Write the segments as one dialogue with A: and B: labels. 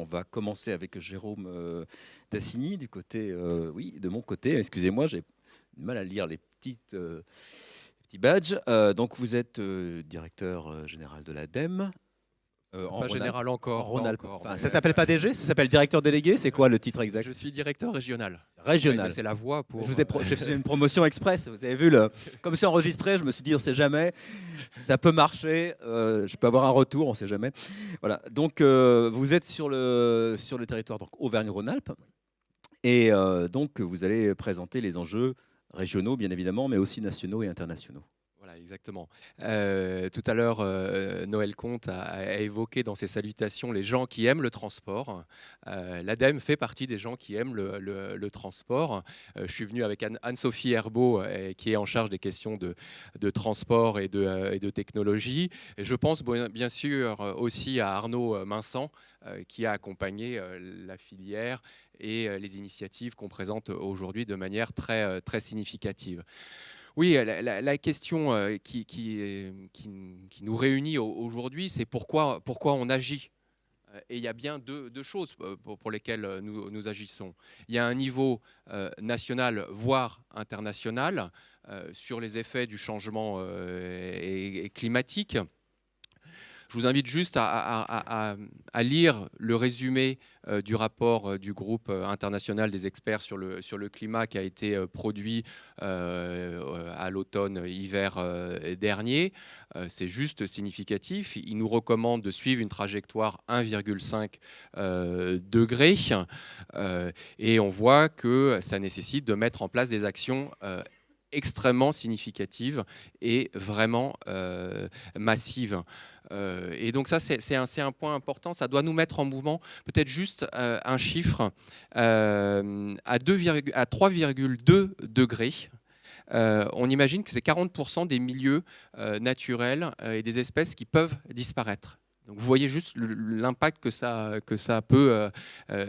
A: va commencer avec Jérôme Tassigny, du côté, oui, de mon côté. Excusez-moi, j'ai du mal à lire les petits badges. Donc, vous êtes directeur général de l'ADEME. En
B: Pas
A: Rhône-Alpes.
B: général
A: En
B: encore, pas
A: Rhône-Alpes.
B: encore.
A: Enfin,
B: Mais
A: ça s'appelle pas DG, ça s'appelle directeur délégué. C'est quoi le titre exact?
B: je suis directeur régional. Oui, mais
A: Régional.
B: c'est la voie pour.
A: J'ai fait une promotion express. Vous avez vu, comme c'est enregistré, je me suis dit, on ne sait jamais. Ça peut marcher. Je peux avoir un retour, on ne sait jamais. Voilà. Donc, vous êtes sur le territoire donc Auvergne-Rhône-Alpes. Et donc, vous allez présenter les enjeux régionaux, bien évidemment, mais aussi nationaux et internationaux.
B: Voilà, exactement. Tout à l'heure, Noël Comte a évoqué dans ses salutations les gens qui aiment le transport. L'ADEME fait partie des gens qui aiment le transport. Je suis venu avec Anne-Sophie Herbeau, qui est en charge des questions de transport et de technologie. Et je pense bien sûr aussi à Arnaud Minsan, qui a accompagné la filière et les initiatives qu'on présente aujourd'hui de manière très, très significative. Oui, la question qui nous réunit aujourd'hui, c'est pourquoi on agit. Et il y a bien deux choses pour lesquelles nous agissons. Il y a un niveau national, voire international, sur les effets du changement climatique. Je vous invite juste à lire le résumé du rapport du groupe international des experts sur le climat qui a été produit à l'automne-hiver dernier. C'est juste significatif. Il nous recommande de suivre une trajectoire 1,5 degré. Et on voit que ça nécessite de mettre en place des actions extrêmement significative et vraiment massive. Et donc ça, c'est un point important. Ça doit nous mettre en mouvement. Peut-être juste un chiffre. À 3,2 degrés, on imagine que c'est 40% des milieux naturels et des espèces qui peuvent disparaître. Donc vous voyez juste l'impact que ça peut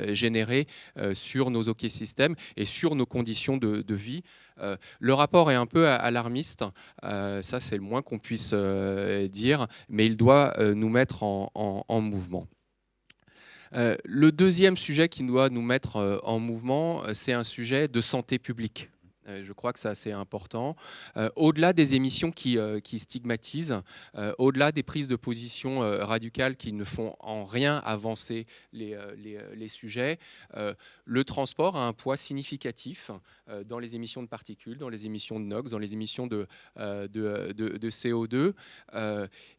B: générer sur nos écosystèmes et sur nos conditions de vie. Le rapport est un peu alarmiste, ça c'est le moins qu'on puisse dire, mais il doit nous mettre en mouvement. Le deuxième sujet qui doit nous mettre en mouvement, c'est un sujet de santé publique. Je crois que c'est assez important. Au-delà des émissions qui stigmatisent, au-delà des prises de position radicales qui ne font en rien avancer les sujets, le transport a un poids significatif dans les émissions de particules, dans les émissions de NOx, dans les émissions de CO2.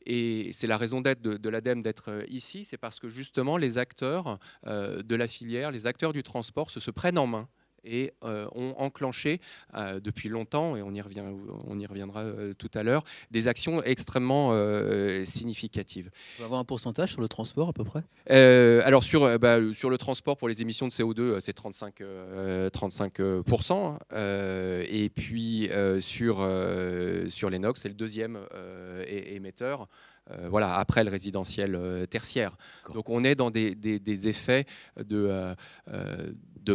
B: Et c'est la raison d'être de l'ADEME d'être ici, c'est parce que justement les acteurs de la filière, les acteurs du transport se prennent en main et ont enclenché depuis longtemps, et on y reviendra tout à l'heure, des actions extrêmement significatives.
A: On va avoir un pourcentage sur le transport à peu près?
B: Alors sur le transport pour les émissions de CO2, c'est 35%. Et puis sur les NOx, c'est le deuxième émetteur. Voilà, après le résidentiel tertiaire. Donc on est dans des effets de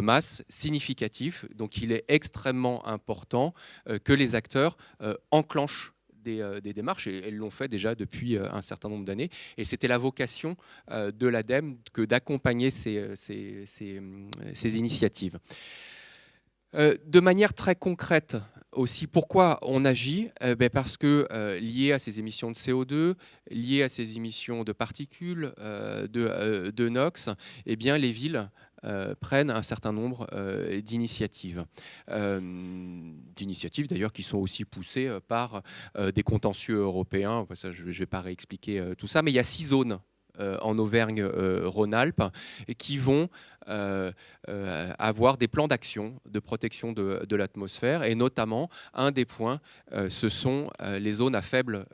B: masse significatifs. Donc il est extrêmement important que les acteurs enclenchent des démarches, et elles l'ont fait déjà depuis un certain nombre d'années. Et c'était la vocation de l'ADEME que d'accompagner ces initiatives. De manière très concrète aussi, pourquoi on agit? Parce que lié à ces émissions de CO2, lié à ces émissions de particules, de NOx, eh bien, les villes prennent un certain nombre d'initiatives. D'initiatives d'ailleurs qui sont aussi poussées par des contentieux européens. Ça, je ne vais pas réexpliquer tout ça, mais il y a 6 zones en Auvergne-Rhône-Alpes qui vont avoir des plans d'action de protection de l'atmosphère, et notamment un des points, ce sont les zones à faible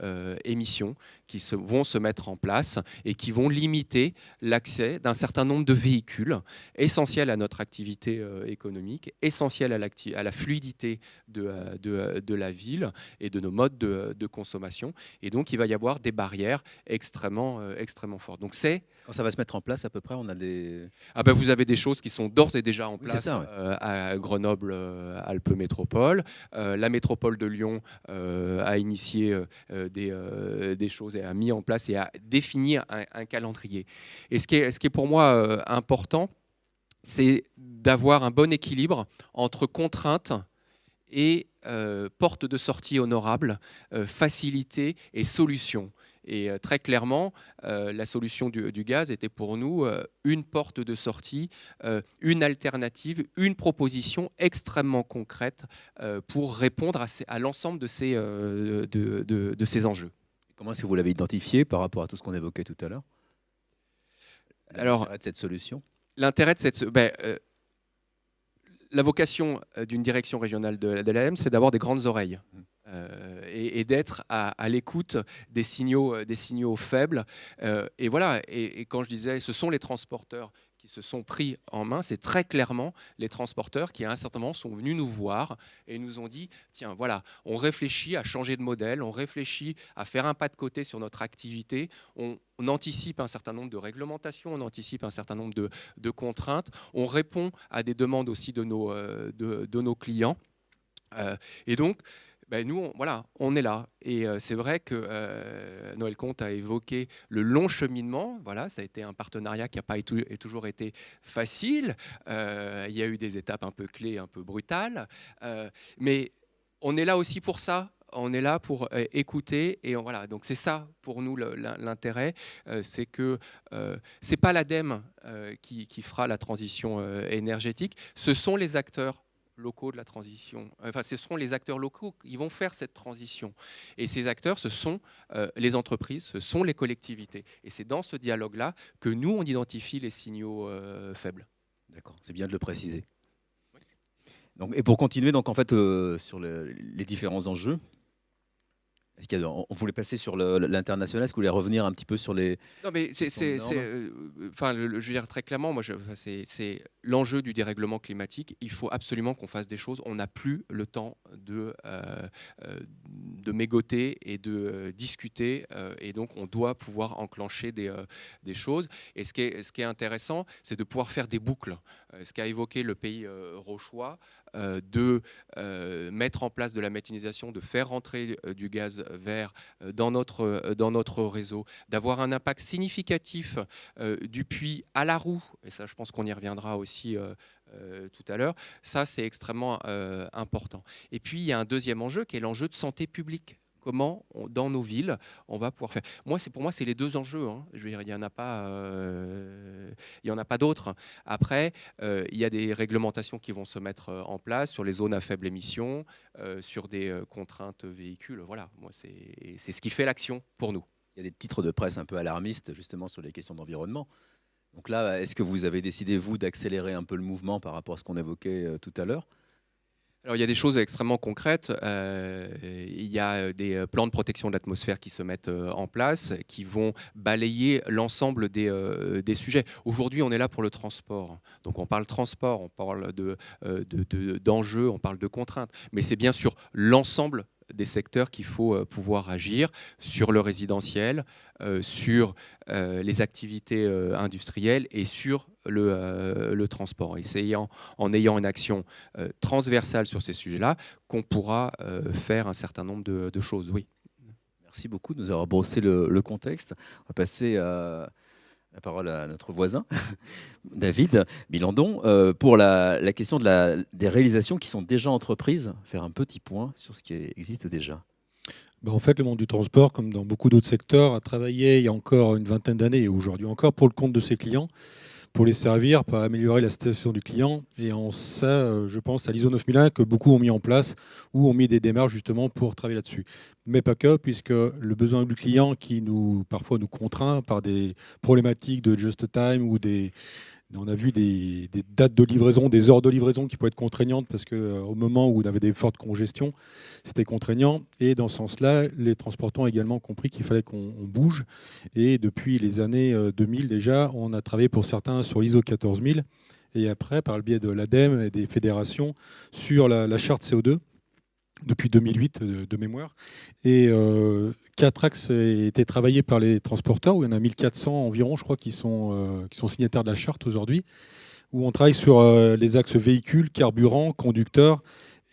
B: émission qui vont se mettre en place et qui vont limiter l'accès d'un certain nombre de véhicules essentiels à notre activité économique, essentiels à la fluidité de la ville et de nos modes de consommation. Et donc il va y avoir des barrières extrêmement fortes. forte. Donc
A: Quand ça va se mettre en place, à peu près, on a des...
B: vous avez des choses qui sont d'ores et déjà en place
A: ça, ouais.
B: à Grenoble, Alpes Métropole. La métropole de Lyon a initié des choses et a mis en place et a défini un calendrier. Et ce qui est pour moi important, c'est d'avoir un bon équilibre entre contraintes et porte de sortie honorable, facilité et solution. Et très clairement, la solution du gaz était pour nous une porte de sortie, une alternative, une proposition extrêmement concrète pour répondre à l'ensemble de ces enjeux.
A: Comment est-ce que vous l'avez identifié par rapport à tout ce qu'on évoquait tout à l'heure? L'intérêt de cette solution?
B: L'intérêt de cette... la vocation d'une direction régionale de l'ADEME, c'est d'avoir des grandes oreilles et d'être à l'écoute des signaux faibles. Et voilà. Et quand je disais, ce sont les transporteurs qui se sont pris en main, c'est très clairement les transporteurs qui, à un certain moment, sont venus nous voir et nous ont dit, tiens, voilà, on réfléchit à changer de modèle, on réfléchit à faire un pas de côté sur notre activité, on anticipe un certain nombre de réglementations, on anticipe un certain nombre de contraintes, on répond à des demandes aussi de nos clients. Et donc, nous, on est là. Et c'est vrai que Noël Comte a évoqué le long cheminement. Voilà, ça a été un partenariat qui n'a pas toujours été facile. Il y a eu des étapes un peu clés, un peu brutales. Mais on est là aussi pour ça. On est là pour écouter. Et voilà, donc c'est ça pour nous l'intérêt. C'est que ce n'est pas l'ADEME qui fera la transition énergétique. Ce sont les acteurs locaux de la transition. Enfin, ce seront les acteurs locaux qui vont faire cette transition. Et ces acteurs, ce sont les entreprises, ce sont les collectivités. Et c'est dans ce dialogue-là que nous, on identifie les signaux faibles.
A: D'accord, c'est bien de le préciser. Oui. Donc, et pour continuer, donc, en fait, sur les différents enjeux, on voulait passer sur l'international, est-ce que vous voulez revenir un petit peu sur les...
B: Non, mais je veux dire très clairement, c'est l'enjeu du dérèglement climatique. Il faut absolument qu'on fasse des choses. On n'a plus le temps de mégoter et de discuter, et donc on doit pouvoir enclencher des choses. Et ce qui est intéressant, c'est de pouvoir faire des boucles. Ce qu'a évoqué le pays rauchois, de mettre en place de la méthanisation, de faire rentrer du gaz vert dans notre réseau, d'avoir un impact significatif du puits à la roue, et ça je pense qu'on y reviendra aussi tout à l'heure, ça c'est extrêmement important. Et puis il y a un deuxième enjeu qui est l'enjeu de santé publique. Comment, dans nos villes, on va pouvoir faire. Pour moi, c'est les deux enjeux. Je veux dire, il n'y en a pas d'autres. Après, il y a des réglementations qui vont se mettre en place sur les zones à faible émission, sur des contraintes véhicules. Voilà, c'est ce qui fait l'action pour nous.
A: Il y a des titres de presse un peu alarmistes, justement, sur les questions d'environnement. Donc là, est-ce que vous avez décidé, vous, d'accélérer un peu le mouvement par rapport à ce qu'on évoquait tout à l'heure ?
B: Alors, il y a des choses extrêmement concrètes. Il y a des plans de protection de l'atmosphère qui se mettent en place, qui vont balayer l'ensemble des sujets. Aujourd'hui, on est là pour le transport. Donc, on parle transport, on parle d'enjeux, on parle de contraintes. Mais c'est bien sûr l'ensemble des secteurs qu'il faut pouvoir agir sur le résidentiel, sur les activités industrielles et sur le transport. Et c'est en ayant une action transversale sur ces sujets-là qu'on pourra faire un certain nombre de choses. Oui.
A: Merci beaucoup de nous avoir brossé le contexte. On va passer la parole à notre voisin, David Bilandon, pour la question des réalisations qui sont déjà entreprises, faire un petit point sur ce qui existe déjà.
C: En fait, le monde du transport, comme dans beaucoup d'autres secteurs, a travaillé il y a encore une vingtaine d'années et aujourd'hui encore pour le compte de ses clients, pour les servir, pour améliorer la situation du client. Et en ça, je pense à l'ISO 9001 que beaucoup ont mis en place ou ont mis des démarches justement pour travailler là-dessus. Mais pas que, puisque le besoin du client qui parfois nous contraint par des problématiques de just time ou on a vu des dates de livraison, des heures de livraison qui pouvaient être contraignantes parce qu'au moment où on avait des fortes congestions, c'était contraignant. Et dans ce sens-là, les transportants ont également compris qu'il fallait qu'on bouge. Et depuis les années 2000 déjà, on a travaillé pour certains sur l'ISO 14000 et après, par le biais de l'ADEME et des fédérations, sur la charte CO2 depuis 2008 de mémoire, et 4 axes étaient travaillés par les transporteurs, où il y en a 1400 environ, je crois, qui sont signataires de la charte aujourd'hui, où on travaille sur les axes véhicules, carburant, conducteurs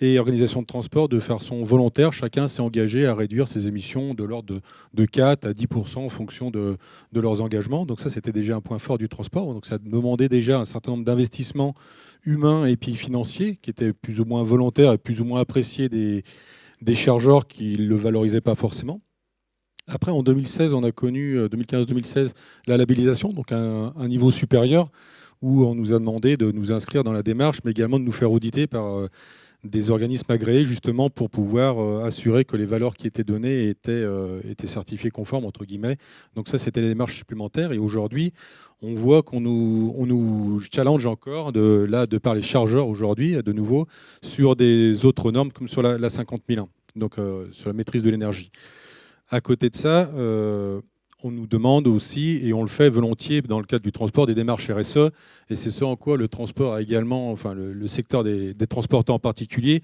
C: et organisation de transport de façon volontaire. Chacun s'est engagé à réduire ses émissions de l'ordre de 4 à 10% en fonction de leurs engagements. Donc ça, c'était déjà un point fort du transport. Donc ça demandait déjà un certain nombre d'investissements humains et puis financiers qui étaient plus ou moins volontaires et plus ou moins appréciés des chargeurs qui ne le valorisaient pas forcément. Après, en 2016, on a connu, 2015-2016, la labellisation, donc un niveau supérieur, où on nous a demandé de nous inscrire dans la démarche, mais également de nous faire auditer par des organismes agréés, justement pour pouvoir assurer que les valeurs qui étaient données étaient certifiées conformes, entre guillemets. Donc ça, c'était les démarches supplémentaires. Et aujourd'hui, on voit on nous challenge encore, de par les chargeurs aujourd'hui, de nouveau, sur des autres normes, comme sur la 50001, donc sur la maîtrise de l'énergie. À côté de ça, on nous demande aussi, et on le fait volontiers dans le cadre du transport, des démarches RSE, et c'est ce en quoi le transport a également, enfin le secteur des transporteurs en particulier,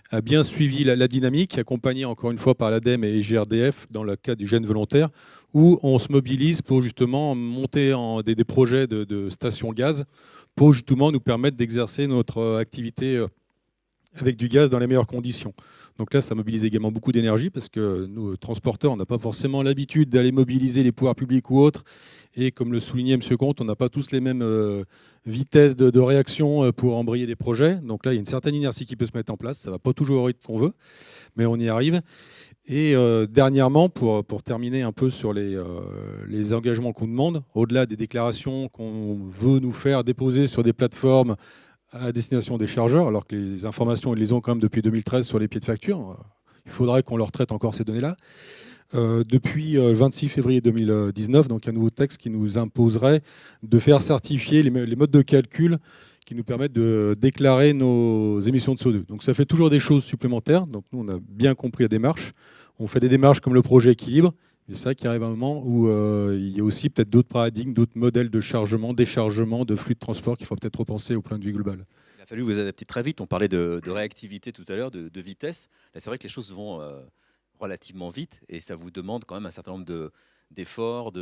C: a bien suivi la dynamique, accompagné encore une fois par l'ADEME et GRDF dans le cadre du gène volontaire, où on se mobilise pour justement monter des projets de stations gaz, pour justement nous permettre d'exercer notre activité avec du gaz dans les meilleures conditions. Donc là, ça mobilise également beaucoup d'énergie parce que nous, transporteurs, on n'a pas forcément l'habitude d'aller mobiliser les pouvoirs publics ou autres. Et comme le soulignait M. Comte, on n'a pas tous les mêmes vitesses de réaction pour embrayer des projets. Donc là, il y a une certaine inertie qui peut se mettre en place. Ça ne va pas toujours au rythme qu'on veut, mais on y arrive. Et dernièrement, pour terminer un peu sur les engagements qu'on demande, au-delà des déclarations qu'on veut nous faire déposer sur des plateformes à destination des chargeurs, alors que les informations, ils les ont quand même depuis 2013 sur les pieds de facture. Il faudrait qu'on leur traite encore ces données-là. Depuis le 26 février 2019, donc un nouveau texte qui nous imposerait de faire certifier les modes de calcul qui nous permettent de déclarer nos émissions de CO2. Donc ça fait toujours des choses supplémentaires. Donc nous, on a bien compris la démarche. On fait des démarches comme le projet équilibre. Et c'est ça qui arrive à un moment où il y a aussi peut-être d'autres paradigmes, d'autres modèles de chargement, déchargement, de flux de transport qu'il faut peut-être repenser au plan de vue global.
A: Il a fallu vous adapter très vite. On parlait de réactivité tout à l'heure, de vitesse. Là, c'est vrai que les choses vont relativement vite et ça vous demande quand même un certain nombre d'efforts.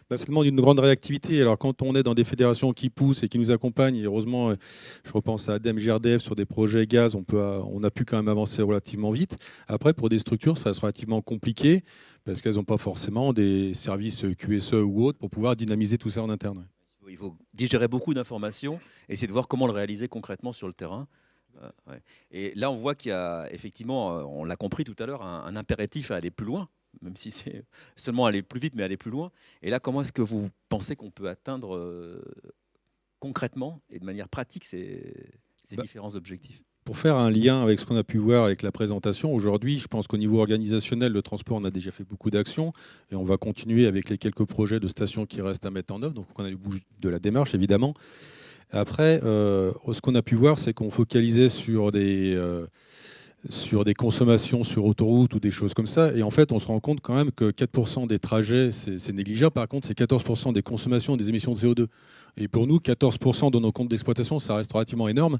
C: Ça demande une grande réactivité. Alors quand on est dans des fédérations qui poussent et qui nous accompagnent, et heureusement, je repense à ADEME, GRDF sur des projets gaz, on a pu quand même avancer relativement vite. Après, pour des structures, ça reste relativement compliqué parce qu'elles n'ont pas forcément des services QSE ou autres pour pouvoir dynamiser tout ça en interne.
A: Il faut digérer beaucoup d'informations et essayer de voir comment le réaliser concrètement sur le terrain. Ouais. Et là, on voit qu'il y a effectivement, on l'a compris tout à l'heure, un impératif à aller plus loin, même si c'est seulement aller plus vite, mais aller plus loin. Et là, comment est-ce que vous pensez qu'on peut atteindre concrètement et de manière pratique ces différents objectifs ?
C: Pour faire un lien avec ce qu'on a pu voir avec la présentation, aujourd'hui, je pense qu'au niveau organisationnel, le transport, on a déjà fait beaucoup d'actions et on va continuer avec les quelques projets de stations qui restent à mettre en œuvre. Donc, on a eu de la démarche, évidemment. Après, ce qu'on a pu voir, c'est qu'on focalisait sur des consommations sur autoroute ou des choses comme ça. Et en fait, on se rend compte quand même que 4% des trajets, c'est négligeable. Par contre, c'est 14% des consommations des émissions de CO2. Et pour nous, 14% de nos comptes d'exploitation, ça reste relativement énorme.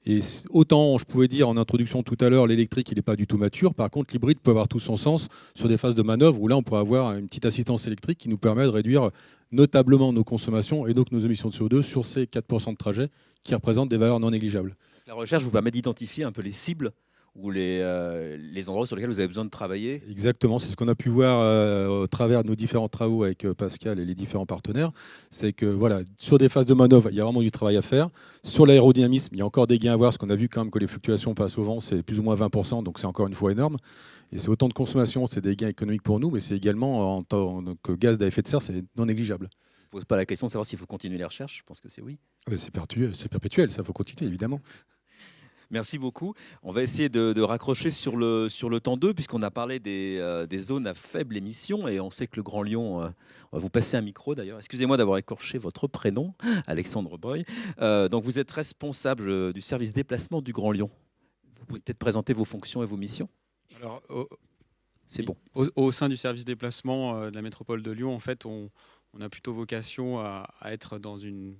C: Et autant, je pouvais dire en introduction tout à l'heure, l'électrique, il n'est pas du tout mature. Par contre, l'hybride peut avoir tout son sens sur des phases de manœuvre où là, on pourrait avoir une petite assistance électrique qui nous permet de réduire notablement nos consommations et donc nos émissions de CO2 sur ces 4% de trajets qui représentent des valeurs non négligeables.
A: La recherche vous permet d'identifier un peu les cibles ou les endroits sur lesquels vous avez besoin de travailler.
C: Exactement, c'est ce qu'on a pu voir au travers de nos différents travaux avec Pascal et les différents partenaires. C'est que voilà, sur des phases de manœuvre, il y a vraiment du travail à faire. Sur l'aérodynamisme, il y a encore des gains à voir, parce qu'on a vu quand même que les fluctuations passent au vent, c'est plus ou moins 20%, donc c'est encore une fois énorme. Et c'est autant de consommation, c'est des gains économiques pour nous, mais c'est également en tant que gaz à effet de serre, c'est non négligeable.
A: Je ne pose pas la question de savoir s'il faut continuer les recherches, je pense que c'est oui.
C: C'est perpétuel, ça faut continuer évidemment.
A: Merci beaucoup. On va essayer de raccrocher sur le temps 2, puisqu'on a parlé des zones à faible émission, et on sait que le Grand Lyon, on va vous passer un micro d'ailleurs. Excusez-moi d'avoir écorché votre prénom, Alexandre Breuil. Donc vous êtes responsable du service déplacement du Grand Lyon. Vous pouvez peut-être présenter vos fonctions et vos missions ?
D: Alors,
A: c'est bon.
D: Au sein du service déplacement de la métropole de Lyon, en fait, on a plutôt vocation à être dans du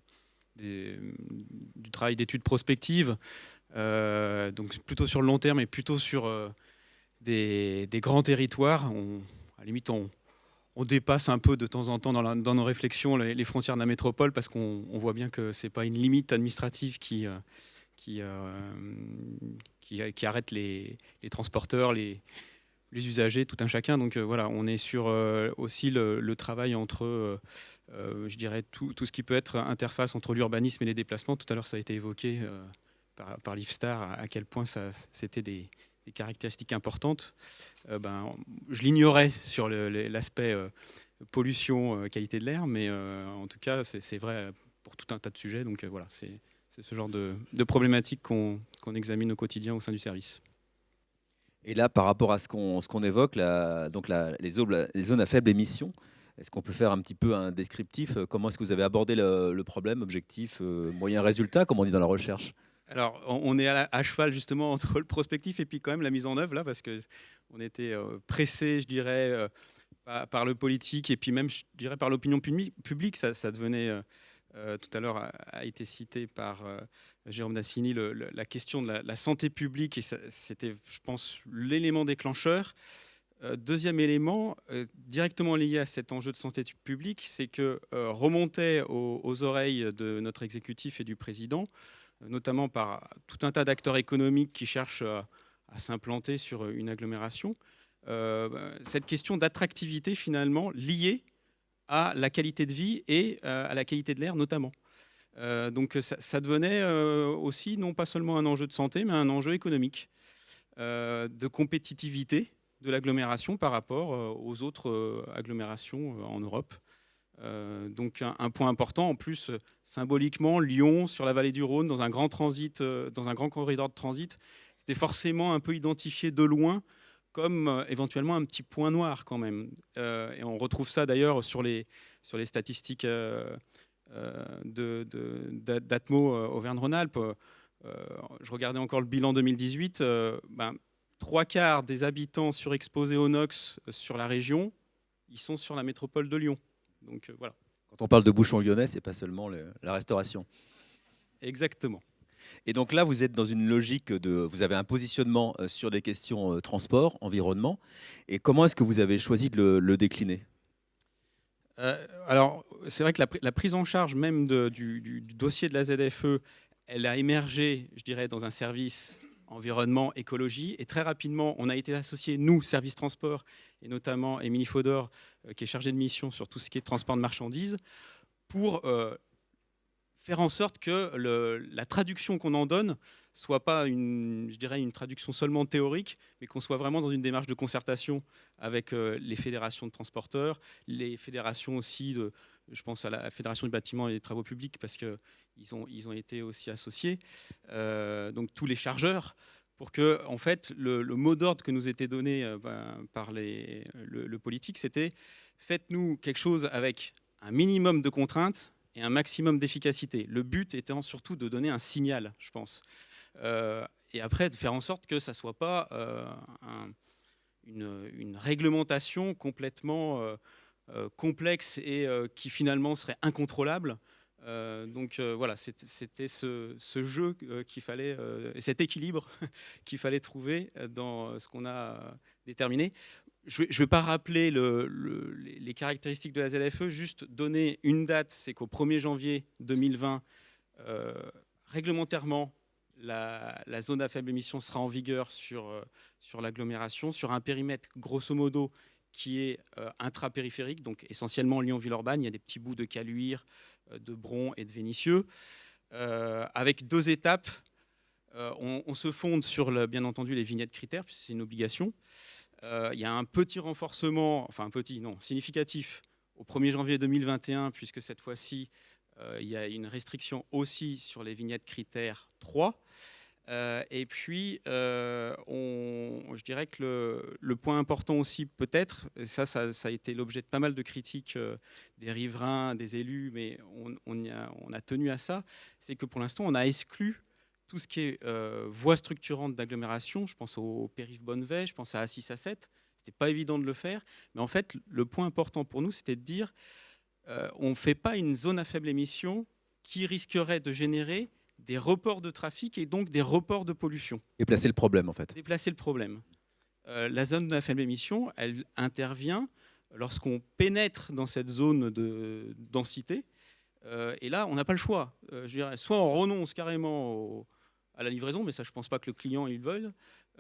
D: travail d'études prospectives, donc plutôt sur le long terme et plutôt sur des grands territoires. à la limite, on dépasse un peu de temps en temps dans nos réflexions les frontières de la métropole parce qu'on voit bien que ce n'est pas une limite administrative qui arrête les transporteurs, les usagers, tout un chacun. Donc voilà, on est sur aussi le travail entre, je dirais, tout ce qui peut être interface entre l'urbanisme et les déplacements. Tout à l'heure, ça a été évoqué par l'IFSTAR, à quel point c'était des caractéristiques importantes. Je l'ignorais sur l'aspect pollution, qualité de l'air, mais en tout cas, c'est vrai pour tout un tas de sujets. Donc voilà, c'est ce genre de problématiques qu'on examine au quotidien au sein du service.
A: Et là, par rapport à ce qu'on évoque, les zones à faible émission, est-ce qu'on peut faire un petit peu un descriptif? Comment est-ce que vous avez abordé le problème, objectif, moyen, résultat, comme on dit dans la recherche?
D: Alors, on est à cheval justement entre le prospectif et puis quand même la mise en œuvre, là, parce qu'on était pressé, je dirais, par le politique et puis même, je dirais, par l'opinion publique. Ça devenait, tout à l'heure a été cité par Jérôme Dassini, la question de la santé publique, et c'était, je pense, l'élément déclencheur. Deuxième élément, directement lié à cet enjeu de santé publique, c'est que remontait aux oreilles de notre exécutif et du président, notamment par tout un tas d'acteurs économiques qui cherchent à s'implanter sur une agglomération, cette question d'attractivité finalement liée à la qualité de vie et à la qualité de l'air notamment. Donc ça devenait aussi non pas seulement un enjeu de santé, mais un enjeu économique, de compétitivité de l'agglomération par rapport aux autres agglomérations en Europe. Donc un point important, en plus symboliquement, Lyon sur la vallée du Rhône, dans un grand transit, dans un grand corridor de transit, c'était forcément un peu identifié de loin comme éventuellement un petit point noir quand même. Et on retrouve ça d'ailleurs sur les statistiques d'Atmo Auvergne-Rhône-Alpes. Je regardais encore le bilan 2018. 3/4 des habitants surexposés au NOx sur la région, ils sont sur la métropole de Lyon. Donc voilà.
A: Quand on parle de bouchons lyonnais, c'est pas seulement la restauration.
D: Exactement.
A: Et donc là, vous êtes dans une logique vous avez un positionnement sur des questions transport, environnement. Et comment est-ce que vous avez choisi de le décliner?
D: Alors, c'est vrai que la prise en charge même du dossier de la ZFE, elle a émergé, je dirais, dans un service environnement, écologie. Et très rapidement, on a été associés, nous, service transport, et notamment Émilie Faudor, qui est chargée de mission sur tout ce qui est transport de marchandises, pour faire en sorte que la traduction qu'on en donne soit pas une traduction seulement théorique, mais qu'on soit vraiment dans une démarche de concertation avec les fédérations de transporteurs, les fédérations aussi je pense à la Fédération du bâtiment et des travaux publics, parce qu'ils ont été aussi associés, donc tous les chargeurs, pour que en fait, le mot d'ordre que nous était donné par le politique, c'était faites-nous quelque chose avec un minimum de contraintes et un maximum d'efficacité. Le but étant surtout de donner un signal, je pense. Et après, de faire en sorte que ça ne soit pas une réglementation complètement complexe et qui finalement serait incontrôlable. Donc voilà, c'était ce jeu qu'il fallait, cet équilibre qu'il fallait trouver dans ce qu'on a déterminé. Je ne vais pas rappeler les caractéristiques de la ZFE, juste donner une date, c'est qu'au 1er janvier 2020, réglementairement, la zone à faible émission sera en vigueur sur l'agglomération, sur un périmètre grosso modo qui est intrapériphérique, donc essentiellement Lyon-Villeurbanne. Il y a des petits bouts de Caluire, de Bron et de Vénissieux, avec 2 étapes. On se fonde sur, bien entendu, les vignettes critères, puisque c'est une obligation. Il y a un petit renforcement, enfin un petit, non, significatif, au 1er janvier 2021, puisque cette fois-ci, il y a une restriction aussi sur les vignettes critères 3. Et puis, je dirais que le point important aussi, peut-être, ça a été l'objet de pas mal de critiques des riverains, des élus, mais on a tenu à ça, c'est que pour l'instant, on a exclu tout ce qui est voies structurantes d'agglomération. Je pense au périph' Bonnevet, je pense à A6, A7. C'était pas évident de le faire, mais en fait, le point important pour nous, c'était de dire on ne fait pas une zone à faible émission qui risquerait de générer des reports de trafic et donc des reports de pollution.
A: Déplacer le problème, en fait.
D: Déplacer le problème. La zone à faible émission, elle intervient lorsqu'on pénètre dans cette zone de densité. Et là, on n'a pas le choix. Je dirais, soit on renonce carrément à la livraison, mais ça, je ne pense pas que le client il veuille,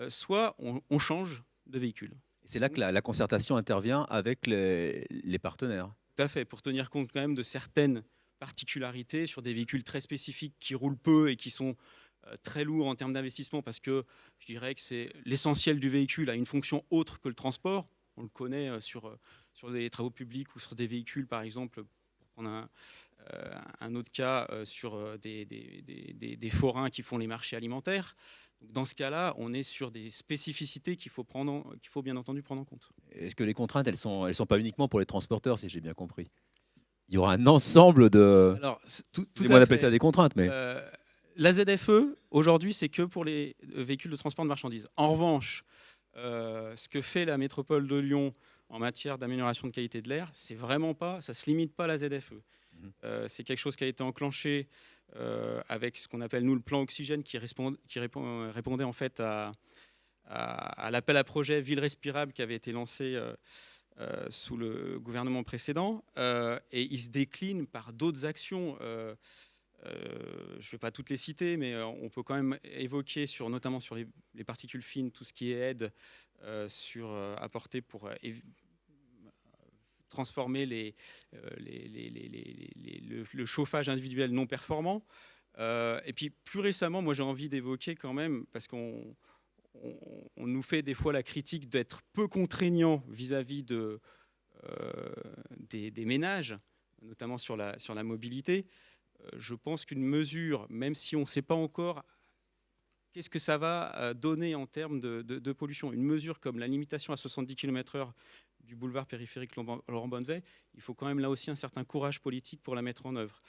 D: soit on change de véhicule.
A: C'est là que la concertation intervient avec les partenaires.
D: Tout à fait, pour tenir compte quand même de certaines particularités sur des véhicules très spécifiques qui roulent peu et qui sont très lourds en termes d'investissement, parce que je dirais que c'est l'essentiel du véhicule a une fonction autre que le transport. On le connaît sur des travaux publics ou sur des véhicules, par exemple, pour prendre un autre cas, sur des forains qui font les marchés alimentaires. Dans ce cas-là, on est sur des spécificités qu'il faut bien entendu prendre en compte.
A: Est-ce que les contraintes, elles sont pas uniquement pour les transporteurs, si j'ai bien compris? Il y aura un ensemble de...
D: Alors,
A: Excusez-moi d'appeler ça des contraintes, mais...
D: La ZFE, aujourd'hui, c'est que pour les véhicules de transport de marchandises. En revanche, ce que fait la métropole de Lyon en matière d'amélioration de qualité de l'air, c'est vraiment pas, ça se limite pas à la ZFE. C'est quelque chose qui a été enclenché avec ce qu'on appelle nous le plan oxygène, qui répondait en fait à l'appel à projet Ville respirable qui avait été lancé sous le gouvernement précédent, et il se décline par d'autres actions. Je ne vais pas toutes les citer, mais on peut quand même évoquer notamment sur les particules fines, tout ce qui est aide apportée pour transformer le chauffage individuel non performant. Et puis plus récemment, moi j'ai envie d'évoquer quand même, parce qu'on nous fait des fois la critique d'être peu contraignant vis-à-vis des ménages, notamment sur la mobilité. Je pense qu'une mesure, même si on ne sait pas encore qu'est-ce que ça va donner en termes de pollution, une mesure comme la limitation à 70 km/h du boulevard périphérique Laurent Bonnevet, il faut quand même là aussi un certain courage politique pour la mettre en œuvre.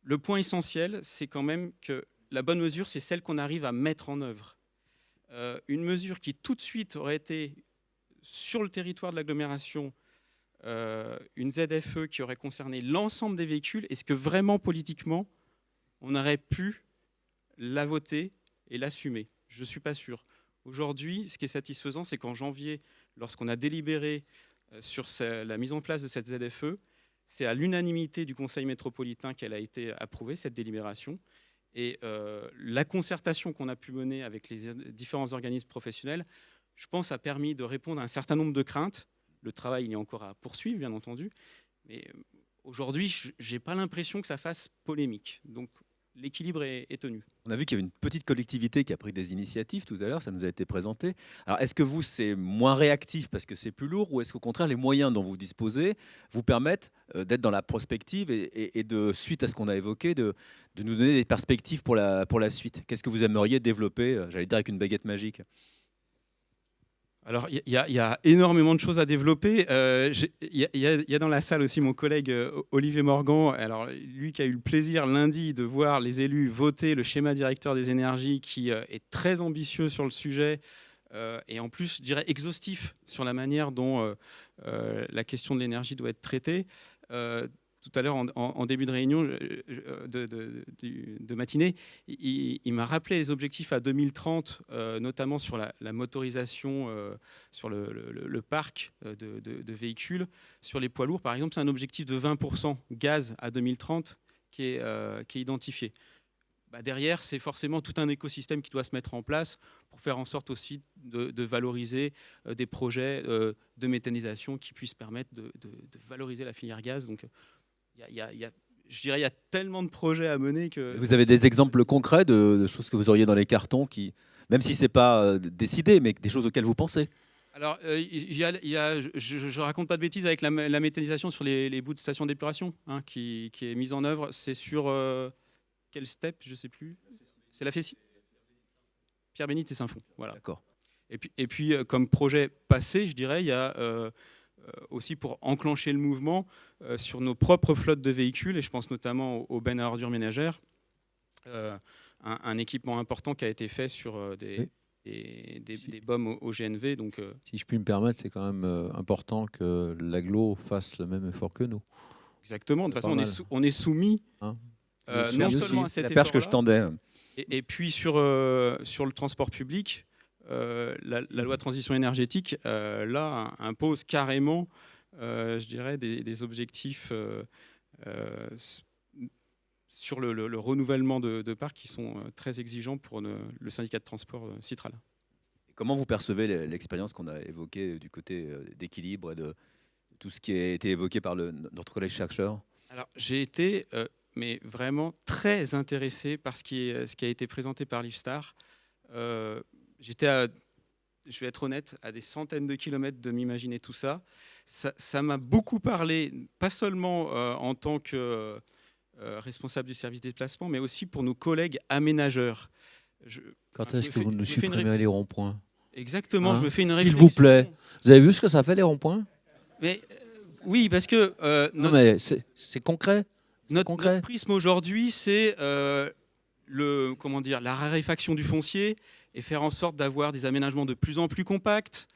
D: Le point essentiel, c'est quand même que la bonne mesure, c'est celle qu'on arrive à mettre en œuvre. Une mesure qui tout de suite aurait été sur le territoire de l'agglomération, une ZFE qui aurait concerné l'ensemble des véhicules, est-ce que vraiment politiquement on aurait pu la voter et l'assumer? Je ne suis pas sûr. Aujourd'hui, ce qui est satisfaisant, c'est qu'en janvier, lorsqu'on a délibéré sur la mise en place de cette ZFE, c'est à l'unanimité du Conseil métropolitain qu'elle a été approuvée, cette délibération. Et la concertation qu'on a pu mener avec les différents organismes professionnels, je pense, a permis de répondre à un certain nombre de craintes. Le travail, il est encore à poursuivre, bien entendu. Mais aujourd'hui, je n'ai pas l'impression que ça fasse polémique. Donc, l'équilibre est tenu.
A: On a vu qu'il y avait une petite collectivité qui a pris des initiatives tout à l'heure, ça nous a été présenté. Alors, est-ce que vous, c'est moins réactif parce que c'est plus lourd, ou est-ce qu'au contraire, les moyens dont vous disposez vous permettent d'être dans la prospective et de, suite à ce qu'on a évoqué, de nous donner des perspectives pour la suite? Qu'est-ce que vous aimeriez développer, j'allais dire avec une baguette magique?
D: Alors, il y a énormément de choses à développer. Il y a dans la salle aussi mon collègue Olivier Morgan. Alors, lui qui a eu le plaisir lundi de voir les élus voter le schéma directeur des énergies, qui est très ambitieux sur le sujet, et en plus, je dirais, exhaustif sur la manière dont la question de l'énergie doit être traitée. Tout à l'heure, en début de réunion de matinée, il m'a rappelé les objectifs à 2030, notamment sur la motorisation, sur le parc de véhicules. Sur les poids lourds, par exemple, c'est un objectif de 20% gaz à 2030 qui est identifié. Derrière, c'est forcément tout un écosystème qui doit se mettre en place pour faire en sorte aussi de valoriser des projets de méthanisation qui puissent permettre de valoriser la filière gaz. Donc, je dirais, il y a tellement de projets à mener que...
A: Vous avez des exemples concrets de choses que vous auriez dans les cartons, qui, même si ce n'est pas décidé, mais des choses auxquelles vous pensez?
D: Alors, je ne raconte pas de bêtises avec la méthanisation sur les bouts de stations d'épuration, hein, qui est mise en œuvre. C'est sur quel step? Je ne sais plus. C'est la FESI. Pierre-Bénite et Saint-Fond. Voilà.
A: D'accord.
D: Et puis, comme projet passé, je dirais, il y a... aussi pour enclencher le mouvement sur nos propres flottes de véhicules, et je pense notamment aux bennes à ordures ménagères, un équipement important qui a été fait sur des BOM au GNV. Donc,
E: si je puis me permettre, c'est quand même important que l'agglo fasse le même effort que nous.
D: Exactement, de toute façon on est soumis
E: hein,
D: non seulement à cet
A: la perche que je tendais.
D: Et puis sur le transport public, la loi de transition énergétique, là, impose carrément, je dirais, des objectifs sur le renouvellement de parcs qui sont très exigeants pour le syndicat de transport Citral.
A: Comment vous percevez l'expérience qu'on a évoquée du côté d'équilibre et de tout ce qui a été évoqué par notre collègue chercheur? Alors,
D: j'ai été mais vraiment très intéressé par ce qui a été présenté par l'IFSTAR. J'étais, je vais être honnête, à des centaines de kilomètres de m'imaginer tout ça. Ça m'a beaucoup parlé, pas seulement en tant que responsable du service déplacement, mais aussi pour nos collègues aménageurs.
E: Quand est-ce que vous nous supprimez les ronds-points?
D: Exactement, je me fais une réflexion.
E: S'il vous plaît. Vous avez vu ce que ça fait, les ronds-points?
D: Mais oui, parce que
E: non, mais c'est concret.
D: Notre prisme aujourd'hui, c'est la raréfaction du foncier et faire en sorte d'avoir des aménagements de plus en plus compacts.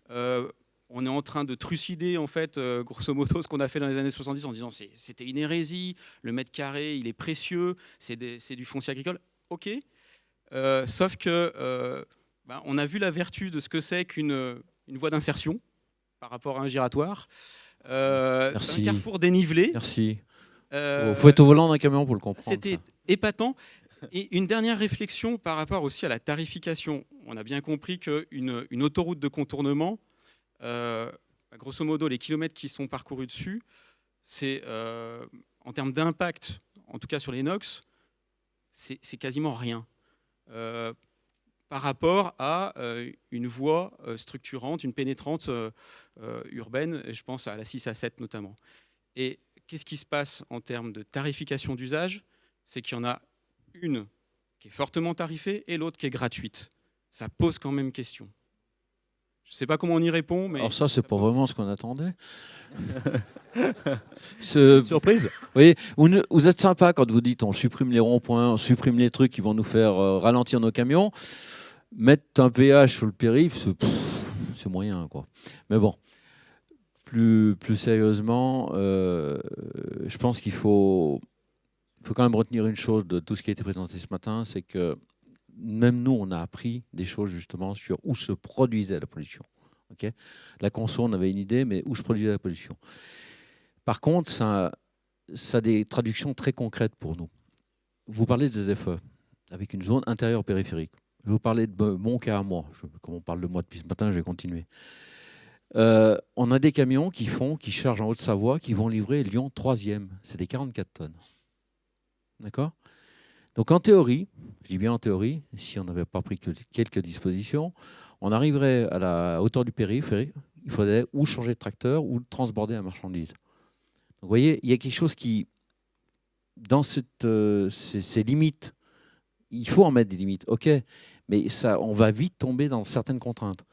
D: On est en train de trucider, en fait, grosso modo, ce qu'on a fait dans les années 70 en disant c'était une hérésie, le mètre carré, il est précieux, c'est du foncier agricole. OK. Sauf que on a vu la vertu de ce que c'est qu'une voie d'insertion par rapport à un giratoire. Un carrefour dénivelé.
E: Merci. Faut être au volant d'un camion pour le comprendre.
D: C'était épatant. Et une dernière réflexion par rapport aussi à la tarification. On a bien compris qu'une autoroute de contournement, grosso modo, les kilomètres qui sont parcourus dessus, c'est en termes d'impact, en tout cas sur les NOx, c'est quasiment rien. Par rapport à une voie structurante, une pénétrante urbaine, et je pense à la 6 à 7 notamment. Et qu'est-ce qui se passe en termes de tarification d'usage? C'est qu'il y en a une qui est fortement tarifée et l'autre qui est gratuite. Ça pose quand même question. Je ne sais pas comment on y répond, mais...
E: Alors ça, c'est pas vraiment ce qu'on attendait.
A: Surprise.
E: Oui, vous êtes sympa quand vous dites on supprime les ronds-points, on supprime les trucs qui vont nous faire ralentir nos camions. Mettre un péage sur le périph', c'est moyen, quoi. Mais bon, plus sérieusement, je pense qu'il faut quand même retenir une chose de tout ce qui a été présenté ce matin, c'est que même nous, on a appris des choses justement sur où se produisait la pollution. Okay, la conso, on avait une idée, mais où se produisait la pollution. Par contre, ça a des traductions très concrètes pour nous. Vous parlez des FE, avec une zone intérieure périphérique. Je vais vous parler de mon cas à moi. Comme on parle de moi depuis ce matin, je vais continuer. On a des camions qui chargent en Haute-Savoie, qui vont livrer Lyon 3e. C'est des 44 tonnes. D'accord? Donc en théorie, je dis bien en théorie, si on n'avait pas pris que quelques dispositions, on arriverait à la hauteur du périphérique, il faudrait ou changer de tracteur ou transborder la marchandise. Donc vous voyez, il y a quelque chose qui, dans ces limites, il faut en mettre des limites, ok, mais ça, on va vite tomber dans certaines contraintes.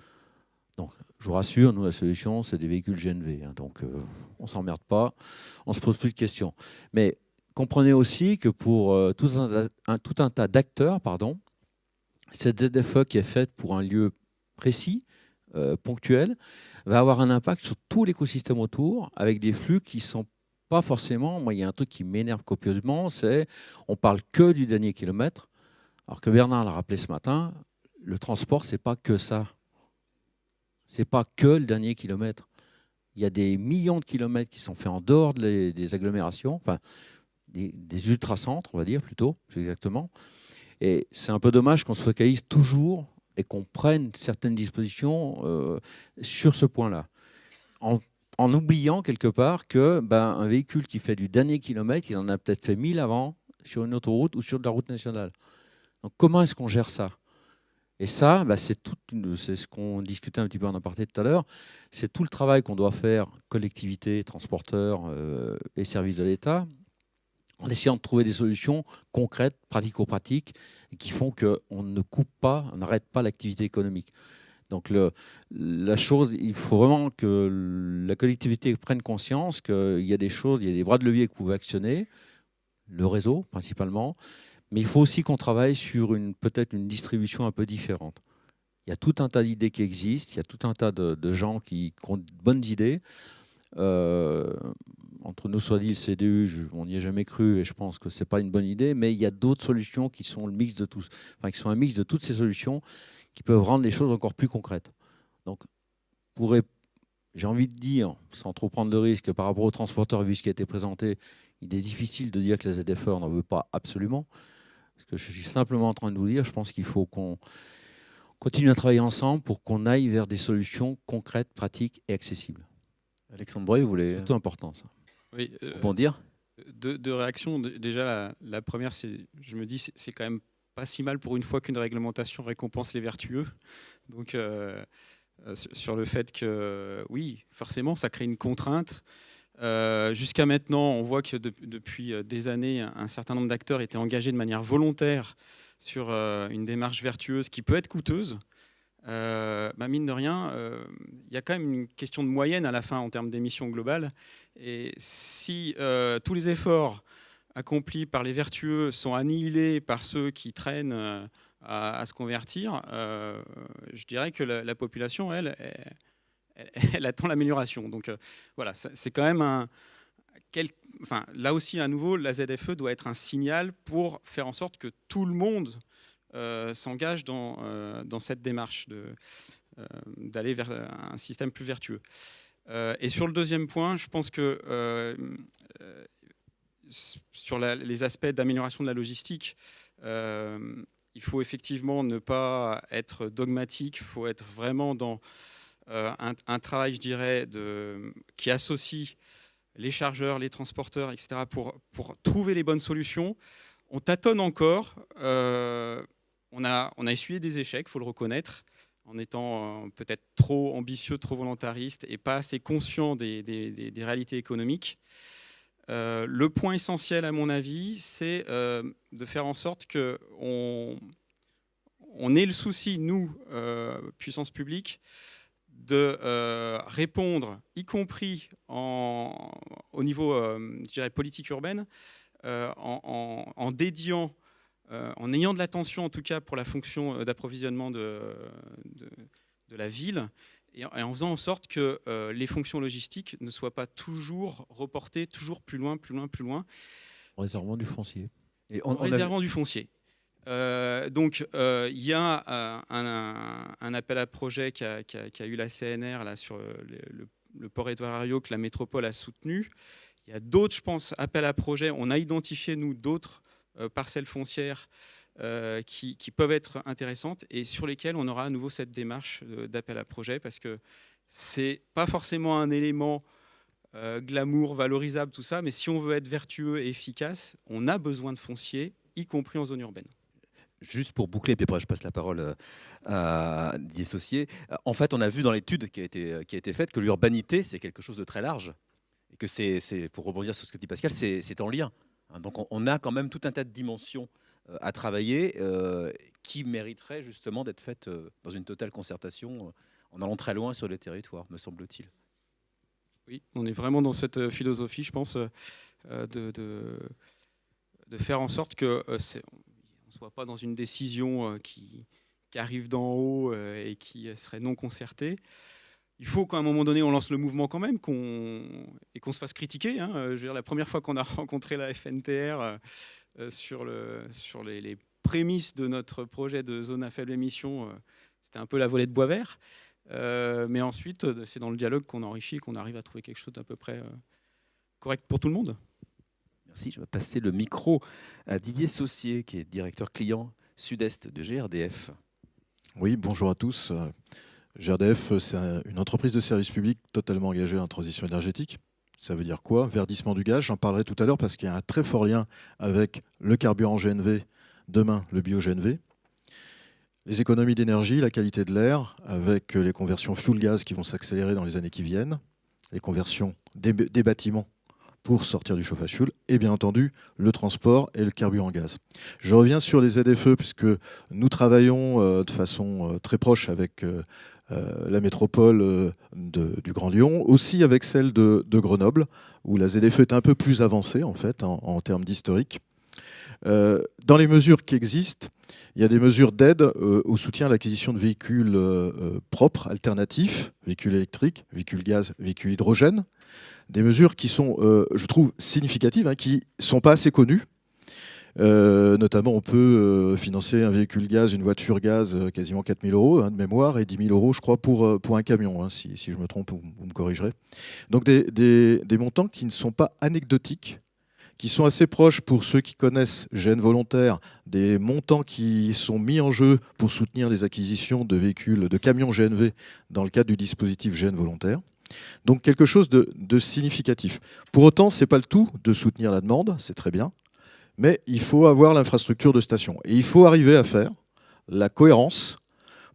E: Donc, je vous rassure, nous, la solution, c'est des véhicules GNV. Hein, donc, on ne s'emmerde pas, on ne se pose plus de questions. Mais comprenez aussi que pour tout un tas d'acteurs, cette ZFE qui est faite pour un lieu précis, ponctuel, va avoir un impact sur tout l'écosystème autour, avec des flux qui ne sont pas forcément... Moi, il y a un truc qui m'énerve copieusement, c'est on parle que du dernier kilomètre, alors que Bernard l'a rappelé ce matin, le transport, ce n'est pas que ça. Ce n'est pas que le dernier kilomètre. Il y a des millions de kilomètres qui sont faits en dehors des agglomérations, enfin, des ultracentres, on va dire plutôt, exactement. Et c'est un peu dommage qu'on se focalise toujours et qu'on prenne certaines dispositions sur ce point-là. En oubliant quelque part que un véhicule qui fait du dernier kilomètre, il en a peut-être fait 1000 avant sur une autoroute ou sur de la route nationale. Donc comment est-ce qu'on gère ça? Et ça, c'est ce qu'on discutait un petit peu en aparté tout à l'heure, c'est tout le travail qu'on doit faire, collectivités, transporteurs et services de l'État, en essayant de trouver des solutions concrètes, pratico-pratiques, qui font qu'on ne coupe pas, on n'arrête pas l'activité économique. Donc la chose, il faut vraiment que la collectivité prenne conscience qu'il y a des choses, il y a des bras de levier que vous pouvez actionner, le réseau principalement, mais il faut aussi qu'on travaille sur peut-être une distribution un peu différente. Il y a tout un tas d'idées qui existent, il y a tout un tas de gens qui ont de bonnes idées. Entre nous, soit dit, le CDU, on n'y a jamais cru et je pense que ce n'est pas une bonne idée, mais il y a d'autres solutions qui sont le mix de tous, qui sont un mix de toutes ces solutions qui peuvent rendre les choses encore plus concrètes. Donc, j'ai envie de dire, sans trop prendre de risques, par rapport aux transporteurs, vu ce qui a été présenté, il est difficile de dire que la ZFE n'en veut pas absolument. Ce que je suis simplement en train de vous dire, je pense qu'il faut qu'on continue à travailler ensemble pour qu'on aille vers des solutions concrètes, pratiques et accessibles.
A: Alexandre Breuil, vous voulez
E: C'est plutôt important, ça.
D: Oui,
A: rebondir?
D: Deux réactions. Déjà, la première, je me dis, c'est quand même pas si mal pour une fois qu'une réglementation récompense les vertueux. Donc, sur le fait que, oui, forcément, ça crée une contrainte. Jusqu'à maintenant, on voit que depuis des années, un certain nombre d'acteurs étaient engagés de manière volontaire sur une démarche vertueuse qui peut être coûteuse. Mine de rien, il y a quand même une question de moyenne à la fin en termes d'émissions globales. Et si tous les efforts accomplis par les vertueux sont annihilés par ceux qui traînent à se convertir, je dirais que la population, elle attend l'amélioration. Donc voilà, c'est quand même là aussi, à nouveau, la ZFE doit être un signal pour faire en sorte que tout le monde s'engage dans cette démarche d'aller vers un système plus vertueux. Et sur le deuxième point, je pense que sur les aspects d'amélioration de la logistique, il faut effectivement ne pas être dogmatique, il faut être vraiment dans un travail, je dirais, qui associe les chargeurs, les transporteurs, etc., pour trouver les bonnes solutions. On tâtonne encore, on a essuyé des échecs, il faut le reconnaître, en étant peut-être trop ambitieux, trop volontariste et pas assez conscient des réalités économiques. Le point essentiel, à mon avis, c'est de faire en sorte qu'on ait le souci, nous, puissance publique, de répondre, y compris au niveau, je dirais, politique urbaine, en dédiant, en ayant de l'attention, en tout cas, pour la fonction d'approvisionnement de la ville, et en faisant en sorte que les fonctions logistiques ne soient pas toujours reportées, toujours plus loin, plus loin, plus loin.
E: En réservant du foncier.
D: En réservant du foncier. Donc, il y a un appel à projet qui a eu la CNR là, sur le port Édouard Herriot que la métropole a soutenu. Il y a d'autres, je pense, appels à projet. On a identifié, nous, d'autres parcelles foncières qui peuvent être intéressantes et sur lesquelles on aura à nouveau cette démarche d'appel à projet parce que c'est pas forcément un élément glamour, valorisable, tout ça, mais si on veut être vertueux et efficace, on a besoin de foncier, y compris en zone urbaine.
A: Juste pour boucler, puis après je passe la parole à Didier Saucier. En fait, on a vu dans l'étude qui a été faite que l'urbanité, c'est quelque chose de très large. Et que c'est pour rebondir sur ce que dit Pascal, c'est en lien. Donc on a quand même tout un tas de dimensions à travailler qui mériteraient justement d'être faites dans une totale concertation en allant très loin sur les territoires, me semble-t-il.
D: Oui, on est vraiment dans cette philosophie, je pense, de faire en sorte que on ne soit pas dans une décision qui arrive d'en haut et qui serait non concertée. Il faut qu'à un moment donné, on lance le mouvement quand même et qu'on se fasse critiquer. Hein. Je veux dire, la première fois qu'on a rencontré la FNTR sur les prémices de notre projet de zone à faible émission, c'était un peu la volée de bois vert. Mais ensuite, c'est dans le dialogue qu'on enrichit, qu'on arrive à trouver quelque chose d'à peu près correct pour tout le monde.
A: Merci. Je vais passer le micro à Didier Saucier, qui est directeur client sud-est de GRDF.
F: Oui, bonjour à tous. GRDF, c'est une entreprise de service public totalement engagée en transition énergétique. Ça veut dire quoi? Verdissement du gaz, j'en parlerai tout à l'heure parce qu'il y a un très fort lien avec le carburant GNV, demain le bio-GNV. Les économies d'énergie, la qualité de l'air, avec les conversions fuel-gaz qui vont s'accélérer dans les années qui viennent, les conversions des bâtiments pour sortir du chauffage fuel, et bien entendu le transport et le carburant gaz. Je reviens sur les ZFE puisque nous travaillons de façon très proche avec la métropole du Grand Lyon, aussi avec celle de Grenoble, où la ZFE est un peu plus avancée en fait en termes d'historique. Dans les mesures qui existent, il y a des mesures d'aide au soutien à l'acquisition de véhicules propres, alternatifs, véhicules électriques, véhicules gaz, véhicules hydrogène. Des mesures qui sont, je trouve, significatives, qui ne sont pas assez connues, Notamment, on peut financer un véhicule gaz, une voiture gaz, quasiment 4 000 euros de mémoire, et 10 000 euros, je crois, pour un camion. Hein, si je me trompe, vous me corrigerez. Donc des montants qui ne sont pas anecdotiques, qui sont assez proches, pour ceux qui connaissent GN Volontaire, des montants qui sont mis en jeu pour soutenir les acquisitions de véhicules, de camions GNV dans le cadre du dispositif GN Volontaire. Donc quelque chose de significatif. Pour autant, ce n'est pas le tout de soutenir la demande, c'est très bien, mais il faut avoir l'infrastructure de station. Et il faut arriver à faire la cohérence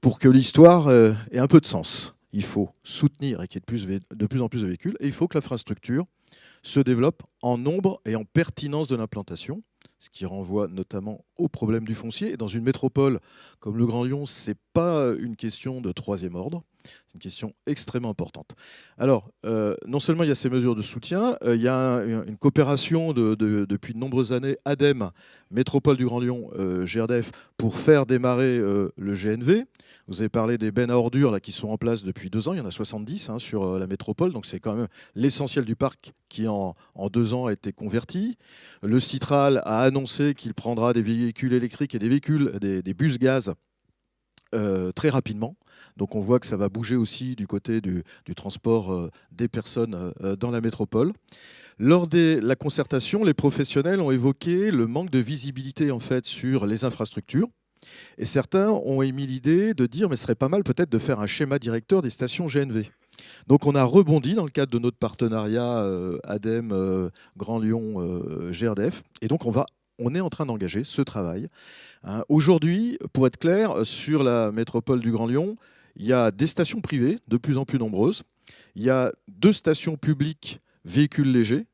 F: pour que l'histoire ait un peu de sens. Il faut soutenir et qu'il y ait de plus en plus de véhicules, et il faut que l'infrastructure se développe en nombre et en pertinence de l'implantation, ce qui renvoie notamment au problème du foncier. Et dans une métropole comme le Grand Lyon, ce n'est pas une question de troisième ordre, c'est une question extrêmement importante. Alors, non seulement il y a ces mesures de soutien, il y a une coopération depuis de nombreuses années, ADEME, Métropole du Grand Lyon, GRDF, pour faire démarrer le GNV. Vous avez parlé des bennes à ordures là, qui sont en place depuis 2 ans, il y en a 70 sur la métropole, donc c'est quand même l'essentiel du parc qui en 2 ans a été converti. Le Citral a annoncé qu'il prendra des véhicules électriques et des bus gaz très rapidement. Donc on voit que ça va bouger aussi du côté du transport des personnes dans la métropole. Lors de la concertation, les professionnels ont évoqué le manque de visibilité en fait, sur les infrastructures. Et certains ont émis l'idée de dire mais ce serait pas mal peut-être de faire un schéma directeur des stations GNV. Donc on a rebondi dans le cadre de notre partenariat ADEME, Grand Lyon, GRDF. Et donc on est en train d'engager ce travail. Hein. Aujourd'hui, pour être clair, sur la métropole du Grand Lyon, il y a des stations privées de plus en plus nombreuses. Il y a 2 stations publiques véhicules légers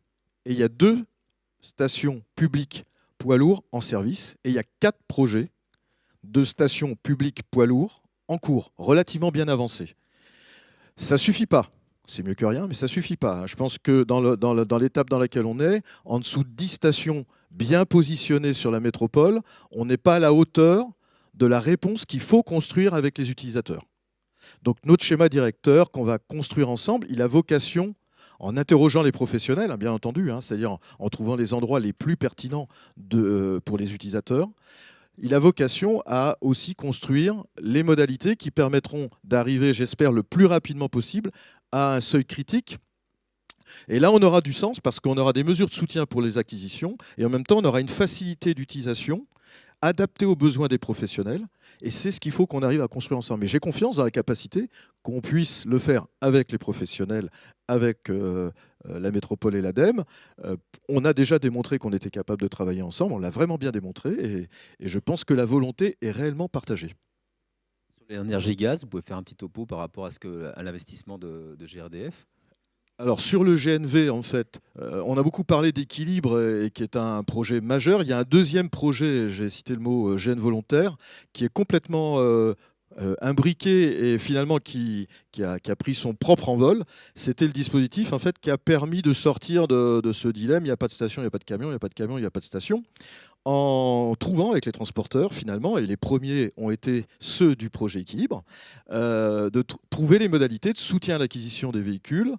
F: et il y a 2 stations publiques poids lourds en service. Et il y a 4 projets de stations publiques poids lourds en cours, relativement bien avancés. Ça ne suffit pas. C'est mieux que rien, mais ça ne suffit pas. Je pense que dans l'étape dans laquelle on est, en dessous de 10 stations bien positionnées sur la métropole, on n'est pas à la hauteur de la réponse qu'il faut construire avec les utilisateurs. Donc notre schéma directeur qu'on va construire ensemble, il a vocation, en interrogeant les professionnels, bien entendu, c'est-à-dire en trouvant les endroits les plus pertinents pour les utilisateurs, il a vocation à aussi construire les modalités qui permettront d'arriver, j'espère, le plus rapidement possible à un seuil critique. Et là, on aura du sens parce qu'on aura des mesures de soutien pour les acquisitions et en même temps, on aura une facilité d'utilisation adaptée aux besoins des professionnels. Et c'est ce qu'il faut qu'on arrive à construire ensemble. Mais j'ai confiance dans la capacité qu'on puisse le faire avec les professionnels, avec la métropole et l'ADEME. On a déjà démontré qu'on était capable de travailler ensemble. On l'a vraiment bien démontré. Et je pense que la volonté est réellement partagée.
A: Sur l'énergie gaz, vous pouvez faire un petit topo par rapport à l'investissement de GRDF?
F: Alors sur le GNV, en fait, on a beaucoup parlé d'équilibre et qui est un projet majeur. Il y a un deuxième projet, j'ai cité le mot GN Volontaire, qui est complètement imbriqué et finalement qui a pris son propre envol. C'était le dispositif en fait, qui a permis de sortir de ce dilemme. Il n'y a pas de station, il n'y a pas de camion, il n'y a pas de camion, il n'y a pas de station. En trouvant avec les transporteurs, finalement, et les premiers ont été ceux du projet Équilibre, de trouver les modalités de soutien à l'acquisition des véhicules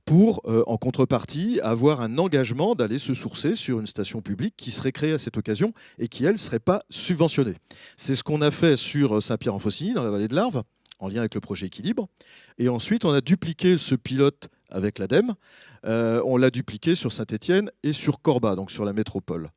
F: pour, en contrepartie, avoir un engagement d'aller se sourcer sur une station publique qui serait créée à cette occasion et qui, elle, ne serait pas subventionnée. C'est ce qu'on a fait sur Saint-Pierre-en-Faucigny, dans la vallée de l'Arve, en lien avec le projet Équilibre. Et ensuite, on a dupliqué ce pilote avec l'ADEME. On l'a dupliqué sur Saint-Étienne et sur Corba, donc sur la métropole.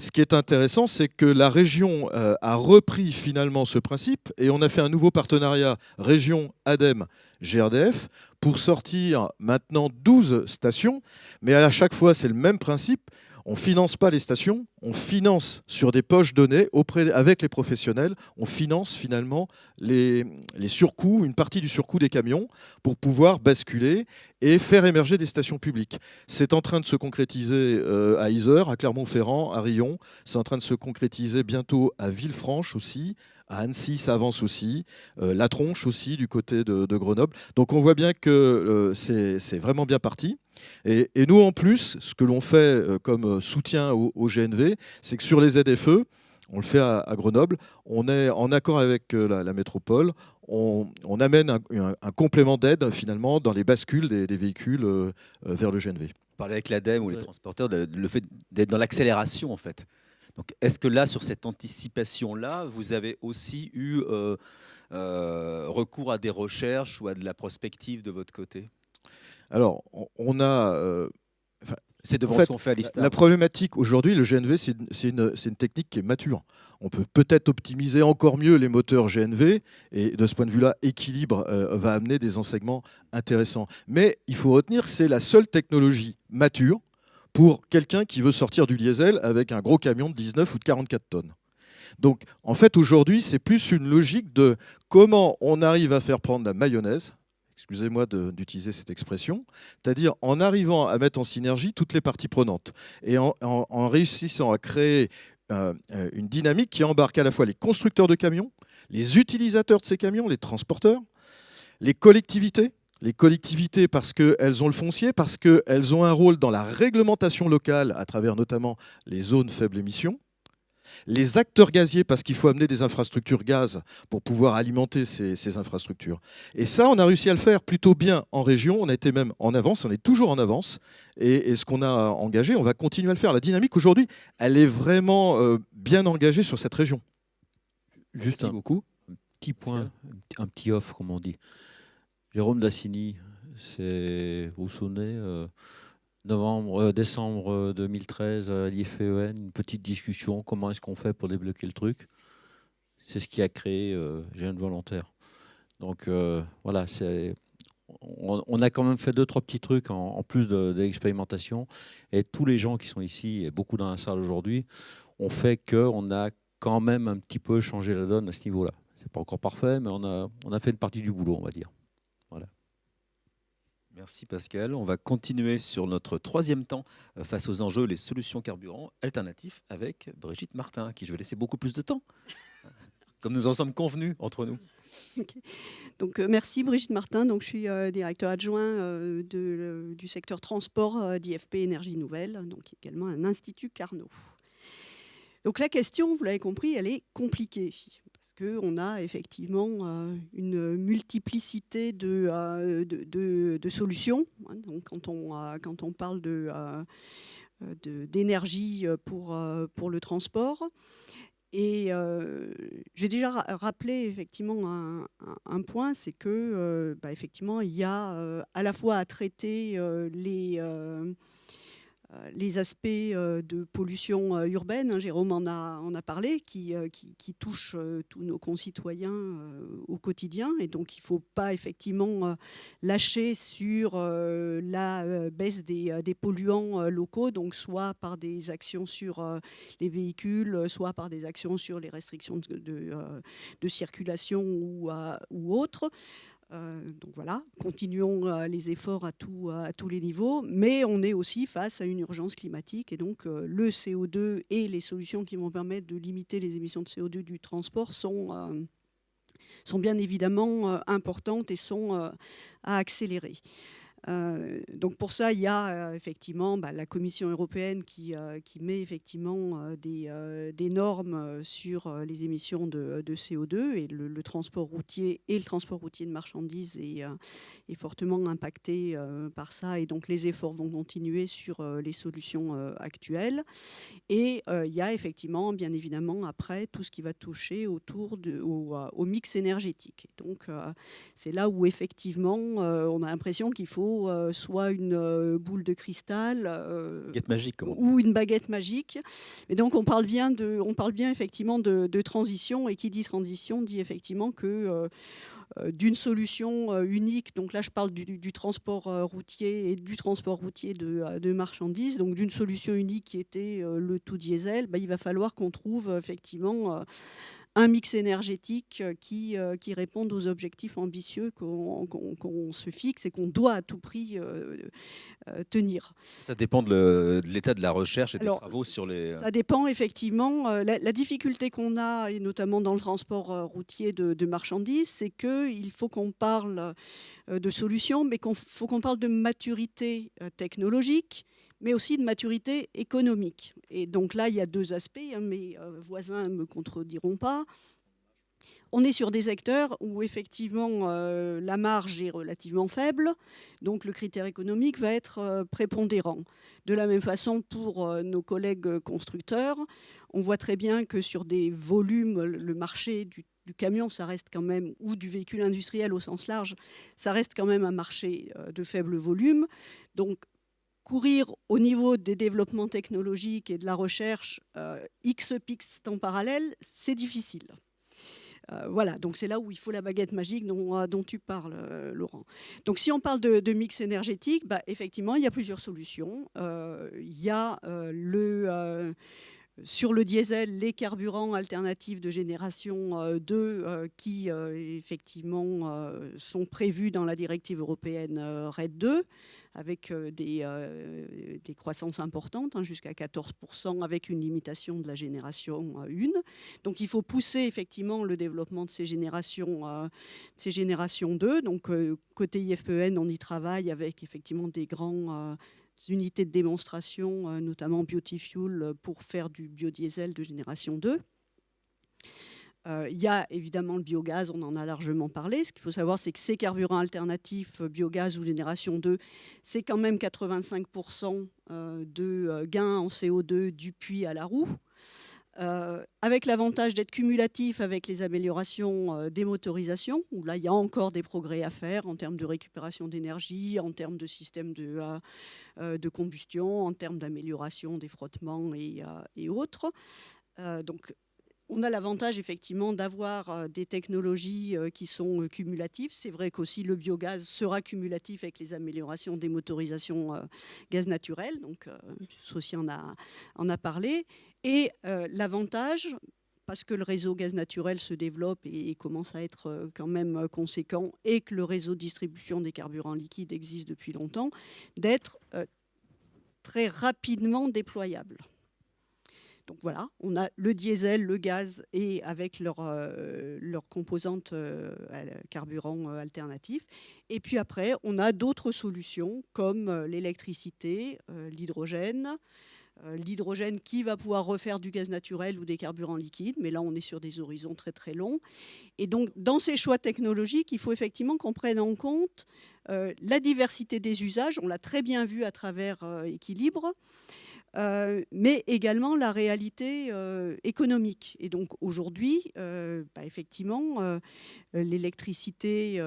F: Ce qui est intéressant, c'est que la région a repris finalement ce principe et on a fait un nouveau partenariat région ADEME GRDF pour sortir maintenant 12 stations. Mais à chaque fois, c'est le même principe. On ne finance pas les stations, on finance sur des poches données avec les professionnels, on finance finalement les surcoûts, une partie du surcoût des camions pour pouvoir basculer et faire émerger des stations publiques. C'est en train de se concrétiser à Yzeure, à Clermont-Ferrand, à Rion, c'est en train de se concrétiser bientôt à Villefranche aussi, à Annecy, ça avance aussi, La Tronche aussi, du côté de Grenoble. Donc on voit bien que c'est vraiment bien parti. Et nous, en plus, ce que l'on fait comme soutien au GNV, c'est que sur les ZFE, on le fait à Grenoble, on est en accord avec la métropole, on amène un complément d'aide finalement dans les bascules des véhicules vers le GNV.
A: Parler avec l'ADEME ou les transporteurs, le fait d'être dans l'accélération en fait. Donc, est-ce que là, sur cette anticipation-là, vous avez aussi eu recours à des recherches ou à de la prospective de votre côté?
F: Alors, on a...
A: C'est devant
F: en fait,
A: ce qu'on fait à l'IFSTAR.
F: la problématique aujourd'hui, le GNV, c'est une technique qui est mature. On peut peut-être optimiser encore mieux les moteurs GNV, et de ce point de vue-là, Équilibre va amener des enseignements intéressants. Mais il faut retenir que c'est la seule technologie mature pour quelqu'un qui veut sortir du diesel avec un gros camion de 19 ou de 44 tonnes. Donc, en fait, aujourd'hui, c'est plus une logique de comment on arrive à faire prendre la mayonnaise, excusez-moi d'utiliser cette expression, c'est-à-dire en arrivant à mettre en synergie toutes les parties prenantes et en réussissant à créer une dynamique qui embarque à la fois les constructeurs de camions, les utilisateurs de ces camions, les transporteurs, les collectivités parce qu'elles ont le foncier, parce qu'elles ont un rôle dans la réglementation locale à travers notamment les zones faibles émissions, les acteurs gaziers, parce qu'il faut amener des infrastructures gaz pour pouvoir alimenter ces infrastructures. Et ça, on a réussi à le faire plutôt bien en région. On a été même en avance, on est toujours en avance. Et ce qu'on a engagé, on va continuer à le faire. La dynamique, aujourd'hui, elle est vraiment bien engagée sur cette région.
E: Juste
A: Merci beaucoup.
E: un petit point, un petit off, comme on dit. Jérôme Dassini, vous vous souvenez décembre 2013 à l'IFEN, une petite discussion, comment est-ce qu'on fait pour débloquer le truc. C'est ce qui a créé Jeunes Volontaires. Donc voilà, on a quand même fait 2-3 petits trucs en plus de l'expérimentation. Et tous les gens qui sont ici, et beaucoup dans la salle aujourd'hui, ont fait qu'on a quand même un petit peu changé la donne à ce niveau-là. C'est pas encore parfait, mais on a fait une partie du boulot, on va dire. Voilà.
A: Merci Pascal. On va continuer sur notre troisième temps face aux enjeux, les solutions carburants alternatifs avec Brigitte Martin, à qui je vais laisser beaucoup plus de temps, comme nous en sommes convenus entre nous.
G: Okay. Donc, merci Brigitte Martin. Donc, je suis directeur adjoint du secteur transport d'IFP Énergie Nouvelle, donc également un institut Carnot. Donc la question, vous l'avez compris, elle est compliquée. On a effectivement une multiplicité de solutions. Donc, quand on parle d'énergie pour le transport. Et j'ai déjà rappelé effectivement un point, c'est que effectivement il y a à la fois à traiter les aspects de pollution urbaine, Jérôme en a parlé, qui touchent tous nos concitoyens au quotidien. Et donc, il ne faut pas effectivement lâcher sur la baisse des polluants locaux, donc soit par des actions sur les véhicules, soit par des actions sur les restrictions de circulation ou autres. Donc voilà, continuons les efforts à tous les niveaux, mais on est aussi face à une urgence climatique et donc le CO2 et les solutions qui vont permettre de limiter les émissions de CO2 du transport sont bien évidemment importantes et sont à accélérer. Donc pour ça, il y a effectivement la Commission européenne qui met effectivement des normes sur les émissions de CO2 et le transport routier et le transport routier de marchandises est fortement impacté par ça et donc les efforts vont continuer sur les solutions actuelles. Et il y a effectivement, bien évidemment, après tout ce qui va toucher au mix énergétique. Et donc c'est là où effectivement on a l'impression qu'il faut soit une boule de cristal
A: magique,
G: ou une baguette magique. Et donc on parle bien effectivement de transition, et qui dit transition dit effectivement que d'une solution unique, donc là je parle du transport routier et du transport routier de marchandises, donc d'une solution unique qui était le tout diesel, il va falloir qu'on trouve effectivement un mix énergétique qui réponde aux objectifs ambitieux qu'on se fixe et qu'on doit à tout prix tenir.
A: Ça dépend de l'état de la recherche et des travaux sur les...
G: Ça dépend effectivement. La difficulté qu'on a, et notamment dans le transport routier de marchandises, c'est qu'il faut qu'on parle de solutions, mais qu'il faut qu'on parle de maturité technologique, mais aussi de maturité économique. Et donc là, il y a deux aspects, mes voisins ne me contrediront pas. On est sur des secteurs où effectivement la marge est relativement faible, donc le critère économique va être prépondérant. De la même façon pour nos collègues constructeurs, on voit très bien que sur des volumes, le marché du camion, ça reste quand même, ou du véhicule industriel au sens large, ça reste quand même un marché de faible volume. Donc courir au niveau des développements technologiques et de la recherche X pistes en parallèle, c'est difficile. Voilà, donc c'est là où il faut la baguette magique dont tu parles, Laurent. Donc si on parle de mix énergétique, effectivement, il y a plusieurs solutions. Il y a sur le diesel, les carburants alternatifs de génération 2 qui effectivement sont prévus dans la directive européenne RED 2 avec des croissances importantes, jusqu'à 14%, avec une limitation de la génération 1. Donc il faut pousser effectivement le développement de ces générations 2. Donc côté IFPEN, on y travaille avec effectivement des grands unités de démonstration, notamment Biotifuel, pour faire du biodiesel de génération 2. Il y a évidemment le biogaz, on en a largement parlé. Ce qu'il faut savoir, c'est que ces carburants alternatifs, biogaz ou génération 2, c'est quand même 85% de gains en CO2 du puits à la roue. Avec l'avantage d'être cumulatif avec les améliorations des motorisations, où là, il y a encore des progrès à faire en termes de récupération d'énergie, en termes de système de combustion, en termes d'amélioration des frottements et autres. Donc, on a l'avantage effectivement d'avoir des technologies qui sont cumulatives. C'est vrai qu'aussi le biogaz sera cumulatif avec les améliorations des motorisations gaz naturel. Donc, Sophie en a parlé. Et l'avantage, parce que le réseau gaz naturel se développe et commence à être quand même conséquent, et que le réseau de distribution des carburants liquides existe depuis longtemps, d'être très rapidement déployable. Donc voilà, on a le diesel, le gaz et avec leurs composantes carburants alternatifs. Et puis après, on a d'autres solutions comme l'électricité, l'hydrogène. L'hydrogène qui va pouvoir refaire du gaz naturel ou des carburants liquides, mais là on est sur des horizons très très longs. Et donc dans ces choix technologiques, il faut effectivement qu'on prenne en compte la diversité des usages, on l'a très bien vu à travers Équilibre, mais également la réalité économique. Et donc aujourd'hui, effectivement, l'électricité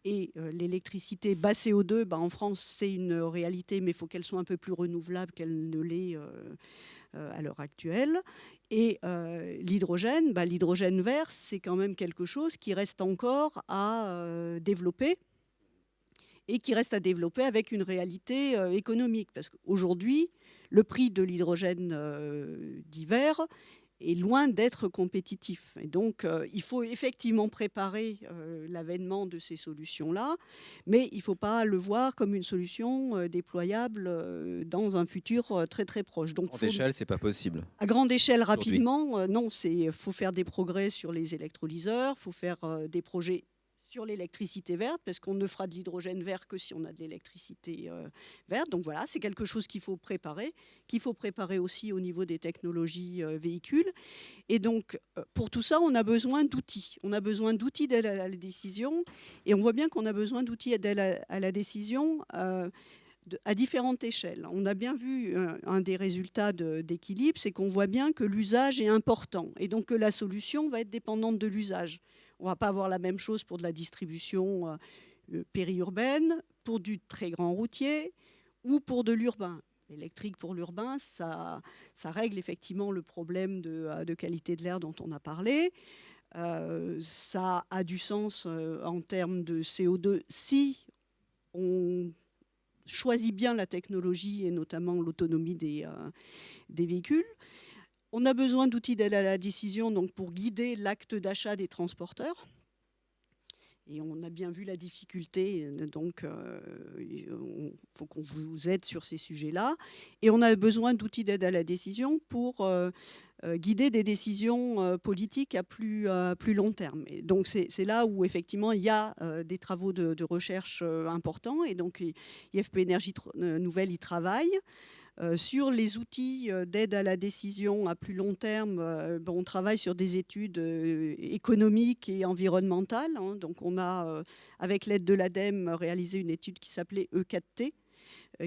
G: et l'électricité bas CO2, en France, c'est une réalité, mais il faut qu'elle soit un peu plus renouvelable qu'elle ne l'est à l'heure actuelle. Et l'hydrogène, l'hydrogène vert, c'est quand même quelque chose qui reste encore à développer et qui reste à développer avec une réalité économique. Parce qu'aujourd'hui, le prix de l'hydrogène dit vert est loin d'être compétitif. Et donc, il faut effectivement préparer l'avènement de ces solutions-là, mais il ne faut pas le voir comme une solution déployable dans un futur très très proche. Donc,
A: à grande échelle, c'est pas possible.
G: À grande échelle, rapidement, non. Il faut faire des progrès sur les électrolyseurs, il faut faire des projets sur l'électricité verte, parce qu'on ne fera de l'hydrogène vert que si on a de l'électricité verte. Donc voilà, c'est quelque chose qu'il faut préparer aussi au niveau des technologies véhicules. Et donc, pour tout ça, on a besoin d'outils. On a besoin d'outils d'aide à la décision, et on voit bien qu'on a besoin d'outils d'aide à la décision à différentes échelles. On a bien vu un des résultats d'Équilibre, c'est qu'on voit bien que l'usage est important, et donc que la solution va être dépendante de l'usage. On ne va pas avoir la même chose pour de la distribution périurbaine, pour du très grand routier ou pour de l'urbain. L'électrique pour l'urbain, ça règle effectivement le problème de qualité de l'air dont on a parlé. Ça a du sens en termes de CO2 si on choisit bien la technologie et notamment l'autonomie des véhicules. On a besoin d'outils d'aide à la décision donc pour guider l'acte d'achat des transporteurs. Et on a bien vu la difficulté, donc il faut qu'on vous aide sur ces sujets-là. Et on a besoin d'outils d'aide à la décision pour guider des décisions politiques à plus long terme. Et donc c'est là où effectivement il y a des travaux de recherche importants. Et donc IFP Énergie Nouvelle y travaille. Sur les outils d'aide à la décision à plus long terme, on travaille sur des études économiques et environnementales, hein. Donc on a, avec l'aide de l'ADEME, réalisé une étude qui s'appelait E4T,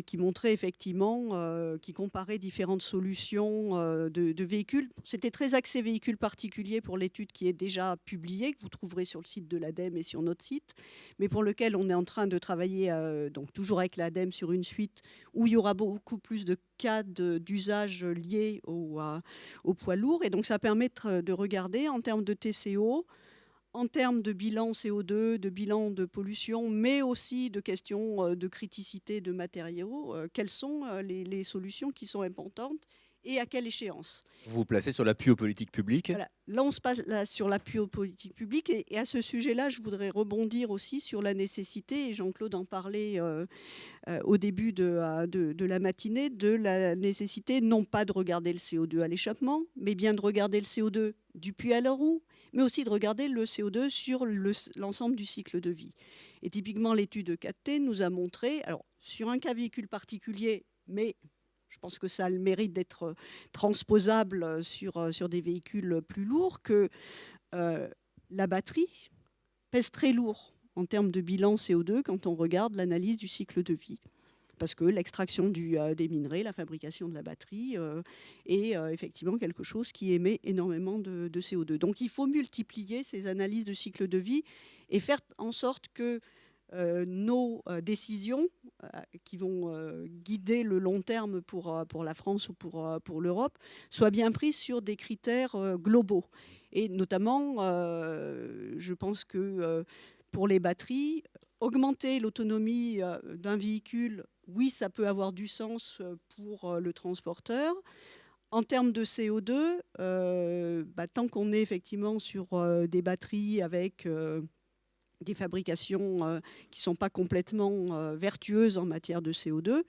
G: qui montrait effectivement, qui comparait différentes solutions de véhicules. C'était très axé véhicules particuliers pour l'étude qui est déjà publiée, que vous trouverez sur le site de l'ADEME et sur notre site, mais pour lequel on est en train de travailler, donc toujours avec l'ADEME, sur une suite où il y aura beaucoup plus de cas d'usage liés au poids lourd. Et donc ça permet de regarder en termes de TCO, en termes de bilan CO2, de bilan de pollution, mais aussi de questions de criticité de matériaux, quelles sont les solutions qui sont importantes et à quelle échéance.
A: Vous vous placez sur l'appui aux politiques publiques.
G: Voilà. Là, on se passe sur l'appui aux politiques publiques. Et à ce sujet-là, je voudrais rebondir aussi sur la nécessité, et Jean-Claude en parlait au début de la matinée, de la nécessité non pas de regarder le CO2 à l'échappement, mais bien de regarder le CO2 du puits à la roue, mais aussi de regarder le CO2 sur l'ensemble du cycle de vie. Et typiquement, l'étude de 4T nous a montré, alors sur un cas véhicule particulier, mais je pense que ça a le mérite d'être transposable sur des véhicules plus lourds, que la batterie pèse très lourd en termes de bilan CO2 quand on regarde l'analyse du cycle de vie. Parce que l'extraction des minerais, la fabrication de la batterie est effectivement quelque chose qui émet énormément de CO2. Donc il faut multiplier ces analyses de cycle de vie et faire en sorte que nos décisions qui vont guider le long terme pour la France ou pour l'Europe soient bien prises sur des critères globaux. Et notamment, je pense que pour les batteries, augmenter l'autonomie d'un véhicule, oui, ça peut avoir du sens pour le transporteur. En termes de CO2, tant qu'on est effectivement sur des batteries avec des fabrications qui ne sont pas complètement vertueuses en matière de CO2,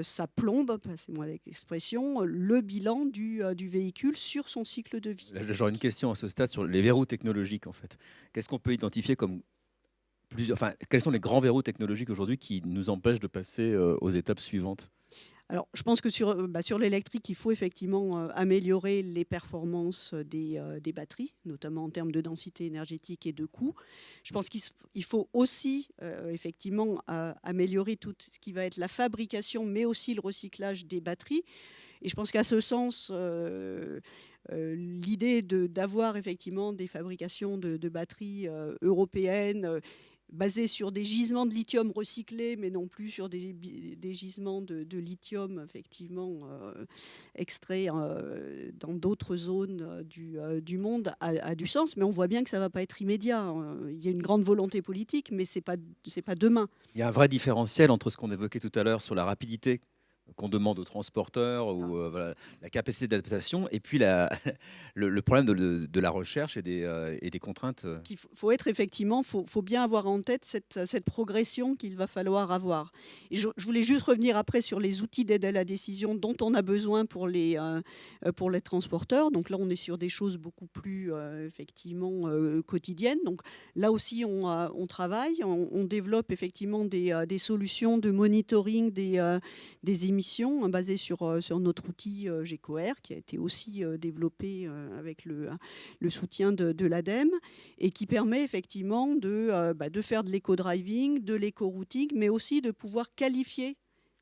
G: ça plombe, passez-moi l'expression, le bilan du véhicule sur son cycle de vie.
A: J'aurais une question à ce stade sur les verrous technologiques, en fait. Qu'est-ce qu'on peut identifier comme quels sont les grands verrous technologiques aujourd'hui qui nous empêchent de passer aux étapes suivantes ?
G: Alors, je pense que sur l'électrique, il faut effectivement améliorer les performances des batteries, notamment en termes de densité énergétique et de coût. Je pense qu'il faut aussi effectivement améliorer tout ce qui va être la fabrication, mais aussi le recyclage des batteries. Et je pense qu'à ce sens, l'idée d'avoir effectivement des fabrications de batteries européennes basées sur des gisements de lithium recyclés, mais non plus sur des gisements de lithium effectivement extraits dans d'autres zones du monde a du sens, mais on voit bien que ça ne va pas être immédiat. Il y a une grande volonté politique, mais c'est pas demain.
A: Il y a un vrai différentiel entre ce qu'on évoquait tout à l'heure sur la rapidité qu'on demande aux transporteurs ou voilà, la capacité d'adaptation et puis le problème de la recherche et des contraintes.
G: Il faut être effectivement, faut bien avoir en tête cette progression qu'il va falloir avoir. Et je voulais juste revenir après sur les outils d'aide à la décision dont on a besoin pour les transporteurs. Donc là, on est sur des choses beaucoup plus effectivement quotidiennes. Donc là aussi, on travaille, on développe effectivement des solutions de monitoring des émissions basées sur notre outil GECOR qui a été aussi développé avec le soutien de l'ADEME et qui permet effectivement de faire de l'éco-driving, de l'éco-routing, mais aussi de pouvoir qualifier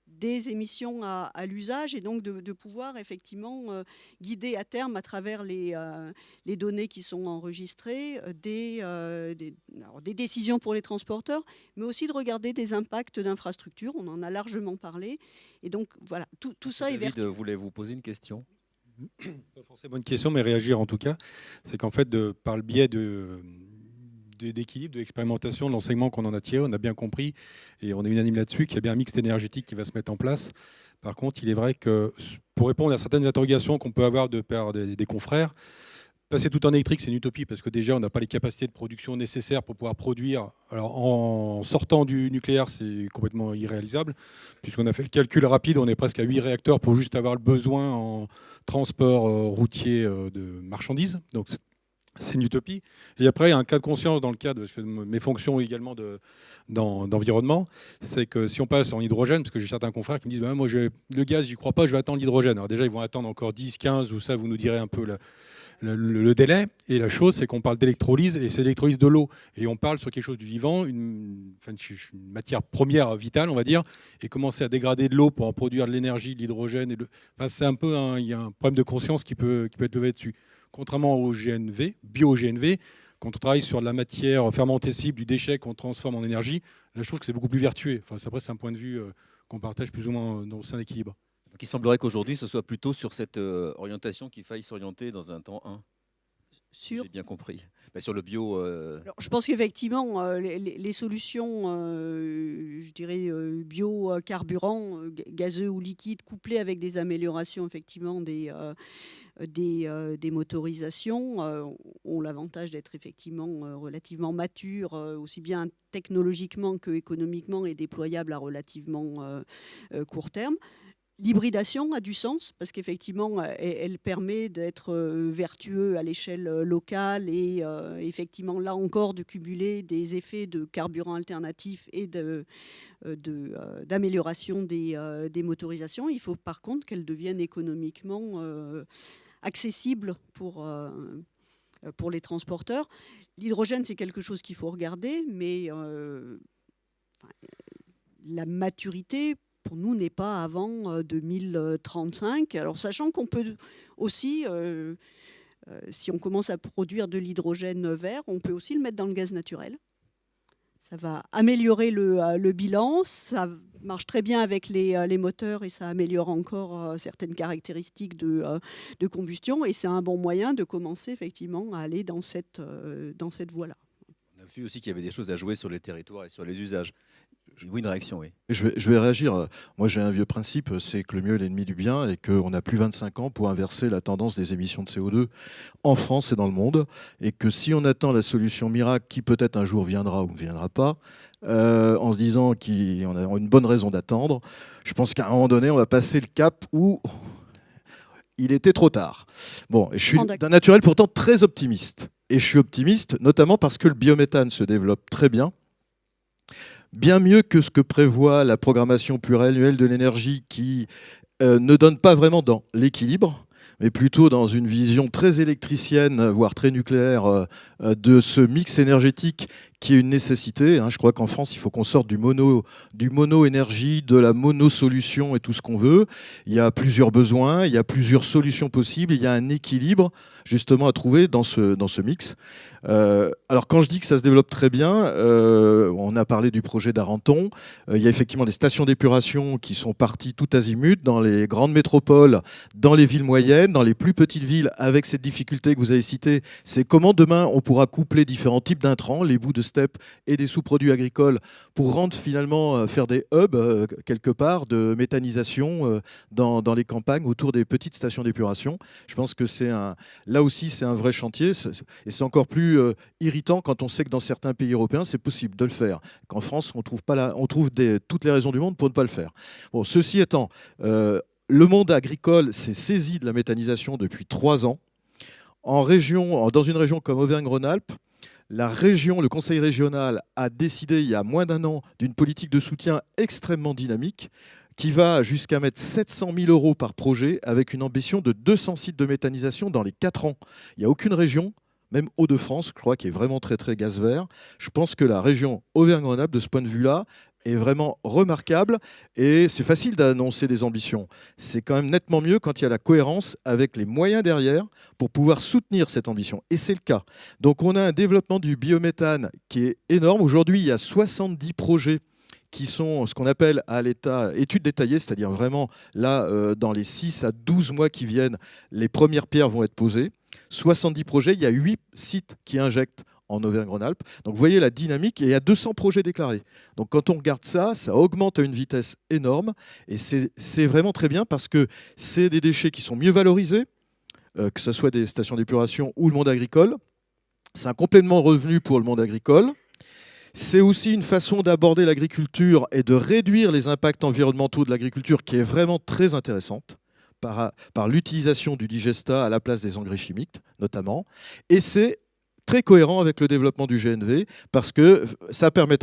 G: des émissions à l'usage et donc de pouvoir effectivement guider à terme à travers les données qui sont enregistrées des décisions pour les transporteurs, mais aussi de regarder des impacts d'infrastructures. On en a largement parlé. Et donc voilà, tout ça est vertueux.
A: Voulez-vous poser une question ?
C: Pas forcément une question, mais réagir en tout cas. C'est qu'en fait, par le biais d'équilibre, de l'expérimentation, de l'enseignement qu'on en a tiré, on a bien compris, et on est unanime là-dessus, qu'il y a bien un mix énergétique qui va se mettre en place. Par contre, il est vrai que pour répondre à certaines interrogations qu'on peut avoir de part des confrères, passer tout en électrique, c'est une utopie, parce que déjà, on n'a pas les capacités de production nécessaires pour pouvoir produire. Alors, en sortant du nucléaire, c'est complètement irréalisable, puisqu'on a fait le calcul rapide, on est presque à 8 réacteurs pour juste avoir le besoin en transport routier de marchandises. Donc, C'est une utopie. Et après, il y a un cas de conscience dans le cadre de mes fonctions également d'environnement, c'est que si on passe en hydrogène, parce que j'ai certains confrères qui me disent bah, moi, le gaz, j'y crois pas, je vais attendre l'hydrogène. Alors déjà, ils vont attendre encore 10, 15, ou ça, vous nous direz un peu le délai. Et la chose, c'est qu'on parle d'électrolyse, et c'est l'électrolyse de l'eau. Et on parle sur quelque chose du vivant, une matière première vitale, on va dire, et commencer à dégrader de l'eau pour en produire de l'énergie, de l'hydrogène. Enfin, c'est un peu il y a un problème de conscience qui peut être levé dessus. Contrairement au GNV, bio-GNV, quand on travaille sur de la matière fermentescible, du déchet qu'on transforme en énergie, là, je trouve que c'est beaucoup plus vertueux. Enfin, après, c'est un point de vue qu'on partage plus ou moins dans le sein d'équilibre.
A: Donc il semblerait qu'aujourd'hui, ce soit plutôt sur cette orientation qu'il faille s'orienter dans un temps 1. J'ai bien compris. Bah, sur le bio.
G: Alors, je pense qu'effectivement, les solutions, je dirais, biocarburants, gazeux ou liquides, couplés avec des améliorations effectivement des motorisations, ont l'avantage d'être effectivement relativement matures, aussi bien technologiquement que économiquement, et déployables à relativement court terme. L'hybridation a du sens parce qu'effectivement, elle permet d'être vertueux à l'échelle locale et effectivement, là encore, de cumuler des effets de carburants alternatifs et d'amélioration des motorisations. Il faut par contre qu'elles deviennent économiquement accessibles pour les transporteurs. L'hydrogène, c'est quelque chose qu'il faut regarder, mais la maturité pour nous n'est pas avant 2035. Alors sachant qu'on peut aussi, si on commence à produire de l'hydrogène vert, on peut aussi le mettre dans le gaz naturel. Ça va améliorer le bilan, ça marche très bien avec les moteurs et ça améliore encore certaines caractéristiques de combustion, et c'est un bon moyen de commencer effectivement à aller dans cette voie-là.
A: On a vu aussi qu'il y avait des choses à jouer sur les territoires et sur les usages. Oui, une réaction, oui.
F: Je vais réagir. Moi, j'ai un vieux principe, c'est que le mieux est l'ennemi du bien et qu'on n'a plus 25 ans pour inverser la tendance des émissions de CO2 en France et dans le monde. Et que si on attend la solution miracle, qui peut-être un jour viendra ou ne viendra pas, en se disant qu'on a une bonne raison d'attendre, je pense qu'à un moment donné, on va passer le cap où il était trop tard. Bon, je suis d'un naturel pourtant très optimiste. Et je suis optimiste notamment parce que le biométhane se développe très bien. Bien mieux que ce que prévoit la programmation pluriannuelle de l'énergie qui ne donne pas vraiment dans l'équilibre, mais plutôt dans une vision très électricienne, voire très nucléaire, de ce mix énergétique qui est une nécessité. Je crois qu'en France, il faut qu'on sorte du mono-énergie, de la mono-solution et tout ce qu'on veut. Il y a plusieurs besoins, il y a plusieurs solutions possibles, il y a un équilibre justement à trouver dans ce mix. Alors quand je dis que ça se développe très bien, on a parlé du projet d'Arenton, il y a effectivement des stations d'épuration qui sont parties tout azimut dans les grandes métropoles, dans les villes moyennes, dans les plus petites villes, avec cette difficulté que vous avez citée, c'est comment demain on pourra coupler différents types d'intrants, les bouts de steppe et des sous-produits agricoles, pour rendre finalement, faire des hubs quelque part de méthanisation dans les campagnes autour des petites stations d'épuration. Je pense que là aussi c'est un vrai chantier, et c'est encore plus irritant quand on sait que dans certains pays européens c'est possible de le faire, qu'en France on trouve toutes les raisons du monde pour ne pas le faire. Bon, ceci étant, le monde agricole s'est saisi de la méthanisation depuis 3 ans. Dans une région comme Auvergne-Rhône-Alpes, le conseil régional a décidé il y a moins d'1 an d'une politique de soutien extrêmement dynamique qui va jusqu'à mettre 700 000 € par projet avec une ambition de 200 sites de méthanisation dans les 4 ans. Il n'y a aucune région, même Hauts-de-France, je crois, qui est vraiment très très gaz vert. Je pense que la région Auvergne-Rhône-Alpes, de ce point de vue-là, est vraiment remarquable, et c'est facile d'annoncer des ambitions. C'est quand même nettement mieux quand il y a la cohérence avec les moyens derrière pour pouvoir soutenir cette ambition, et c'est le cas. Donc on a un développement du biométhane qui est énorme. Aujourd'hui, il y a 70 projets qui sont ce qu'on appelle à l'état études détaillées, c'est-à-dire vraiment là, dans les 6 à 12 mois qui viennent, les premières pierres vont être posées. 70 projets, il y a 8 sites qui injectent en Auvergne-Rhône-Alpes. Donc vous voyez la dynamique, et il y a 200 projets déclarés. Donc quand on regarde ça, ça augmente à une vitesse énorme, et c'est vraiment très bien parce que c'est des déchets qui sont mieux valorisés, que ce soit des stations d'épuration ou le monde agricole. C'est un complément revenu pour le monde agricole. C'est aussi une façon d'aborder l'agriculture et de réduire les impacts environnementaux de l'agriculture qui est vraiment très intéressante, par l'utilisation du digesta à la place des engrais chimiques, notamment. Et c'est très cohérent avec le développement du GNV, parce que ça permet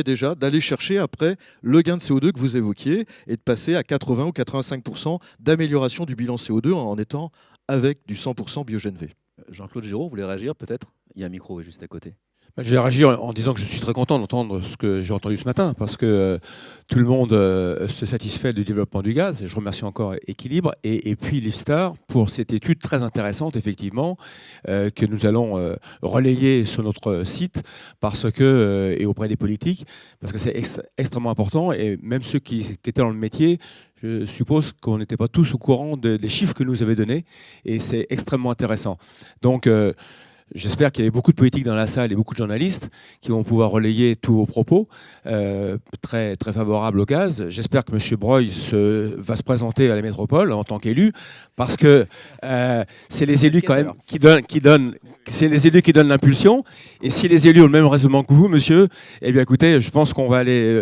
F: déjà d'aller chercher après le gain de CO2 que vous évoquiez et de passer à 80 ou 85% d'amélioration du bilan CO2 en étant avec du 100% bio-GNV.
A: Jean-Claude Giraud, vous voulez réagir peut-être? Il y a un micro juste à côté.
H: Je vais réagir en disant que je suis très content d'entendre ce que j'ai entendu ce matin, parce que tout le monde se satisfait du développement du gaz, et je remercie encore Équilibre, et puis l'IFSTAR pour cette étude très intéressante, effectivement, que nous allons relayer sur notre site parce que, et auprès des politiques, parce que c'est extrêmement important, et même ceux qui étaient dans le métier, je suppose qu'on n'était pas tous au courant des chiffres que nous avez donnés, et c'est extrêmement intéressant. Donc, j'espère qu'il y a beaucoup de politiques dans la salle et beaucoup de journalistes qui vont pouvoir relayer tous vos propos, très, très favorables au gaz. J'espère que M. Breuil va se présenter à la métropole en tant qu'élu, parce que c'est les élus quand même c'est les élus qui donnent l'impulsion. Et si les élus ont le même raisonnement que vous, monsieur, eh bien écoutez, je pense qu'on va aller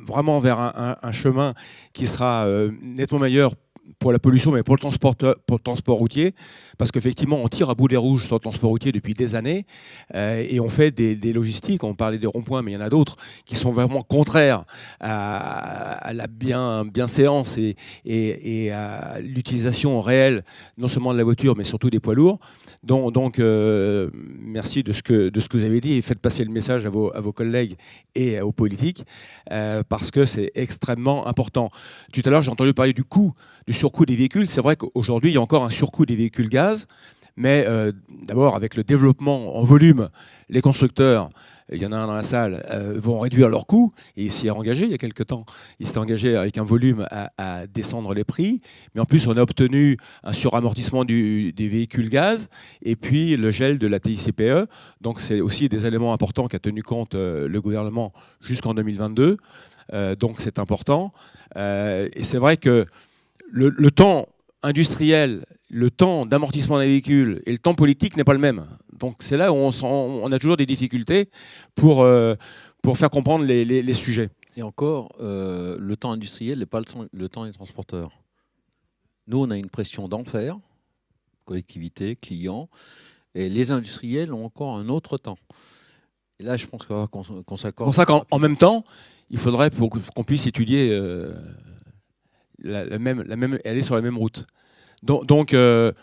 H: vraiment vers un chemin qui sera nettement meilleur pour la pollution, mais pour le transport routier, parce qu'effectivement, on tire à boulet rouge sur le transport routier depuis des années, et on fait des logistiques, on parlait des ronds-points, mais il y en a d'autres qui sont vraiment contraires à la bienséance et à l'utilisation réelle, non seulement de la voiture, mais surtout des poids lourds. Donc merci de ce que vous avez dit, et faites passer le message à vos collègues et aux politiques, parce que c'est extrêmement important. Tout à l'heure, j'ai entendu parler du surcoût des véhicules. C'est vrai qu'aujourd'hui, il y a encore un surcoût des véhicules gaz, mais d'abord, avec le développement en volume, les constructeurs, il y en a un dans la salle, vont réduire leurs coûts, et il s'y est engagé il y a quelques temps. Il s'est engagé avec un volume à descendre les prix, mais en plus, on a obtenu un suramortissement des véhicules gaz, et puis le gel de la TICPE. Donc, c'est aussi des éléments importants qu'a tenu compte le gouvernement jusqu'en 2022. Donc, c'est important. Et c'est vrai que le temps industriel, le temps d'amortissement des véhicules et le temps politique n'est pas le même. Donc c'est là où on a toujours des difficultés pour faire comprendre les sujets.
E: Et encore, le temps industriel n'est pas le temps des transporteurs. Nous, on a une pression d'enfer, collectivité, clients, et les industriels ont encore un autre temps. Et là, je pense qu'on s'accorde.
H: C'est pour ça qu'en même temps, il faudrait pour qu'on puisse étudier aller sur la même route. Donc je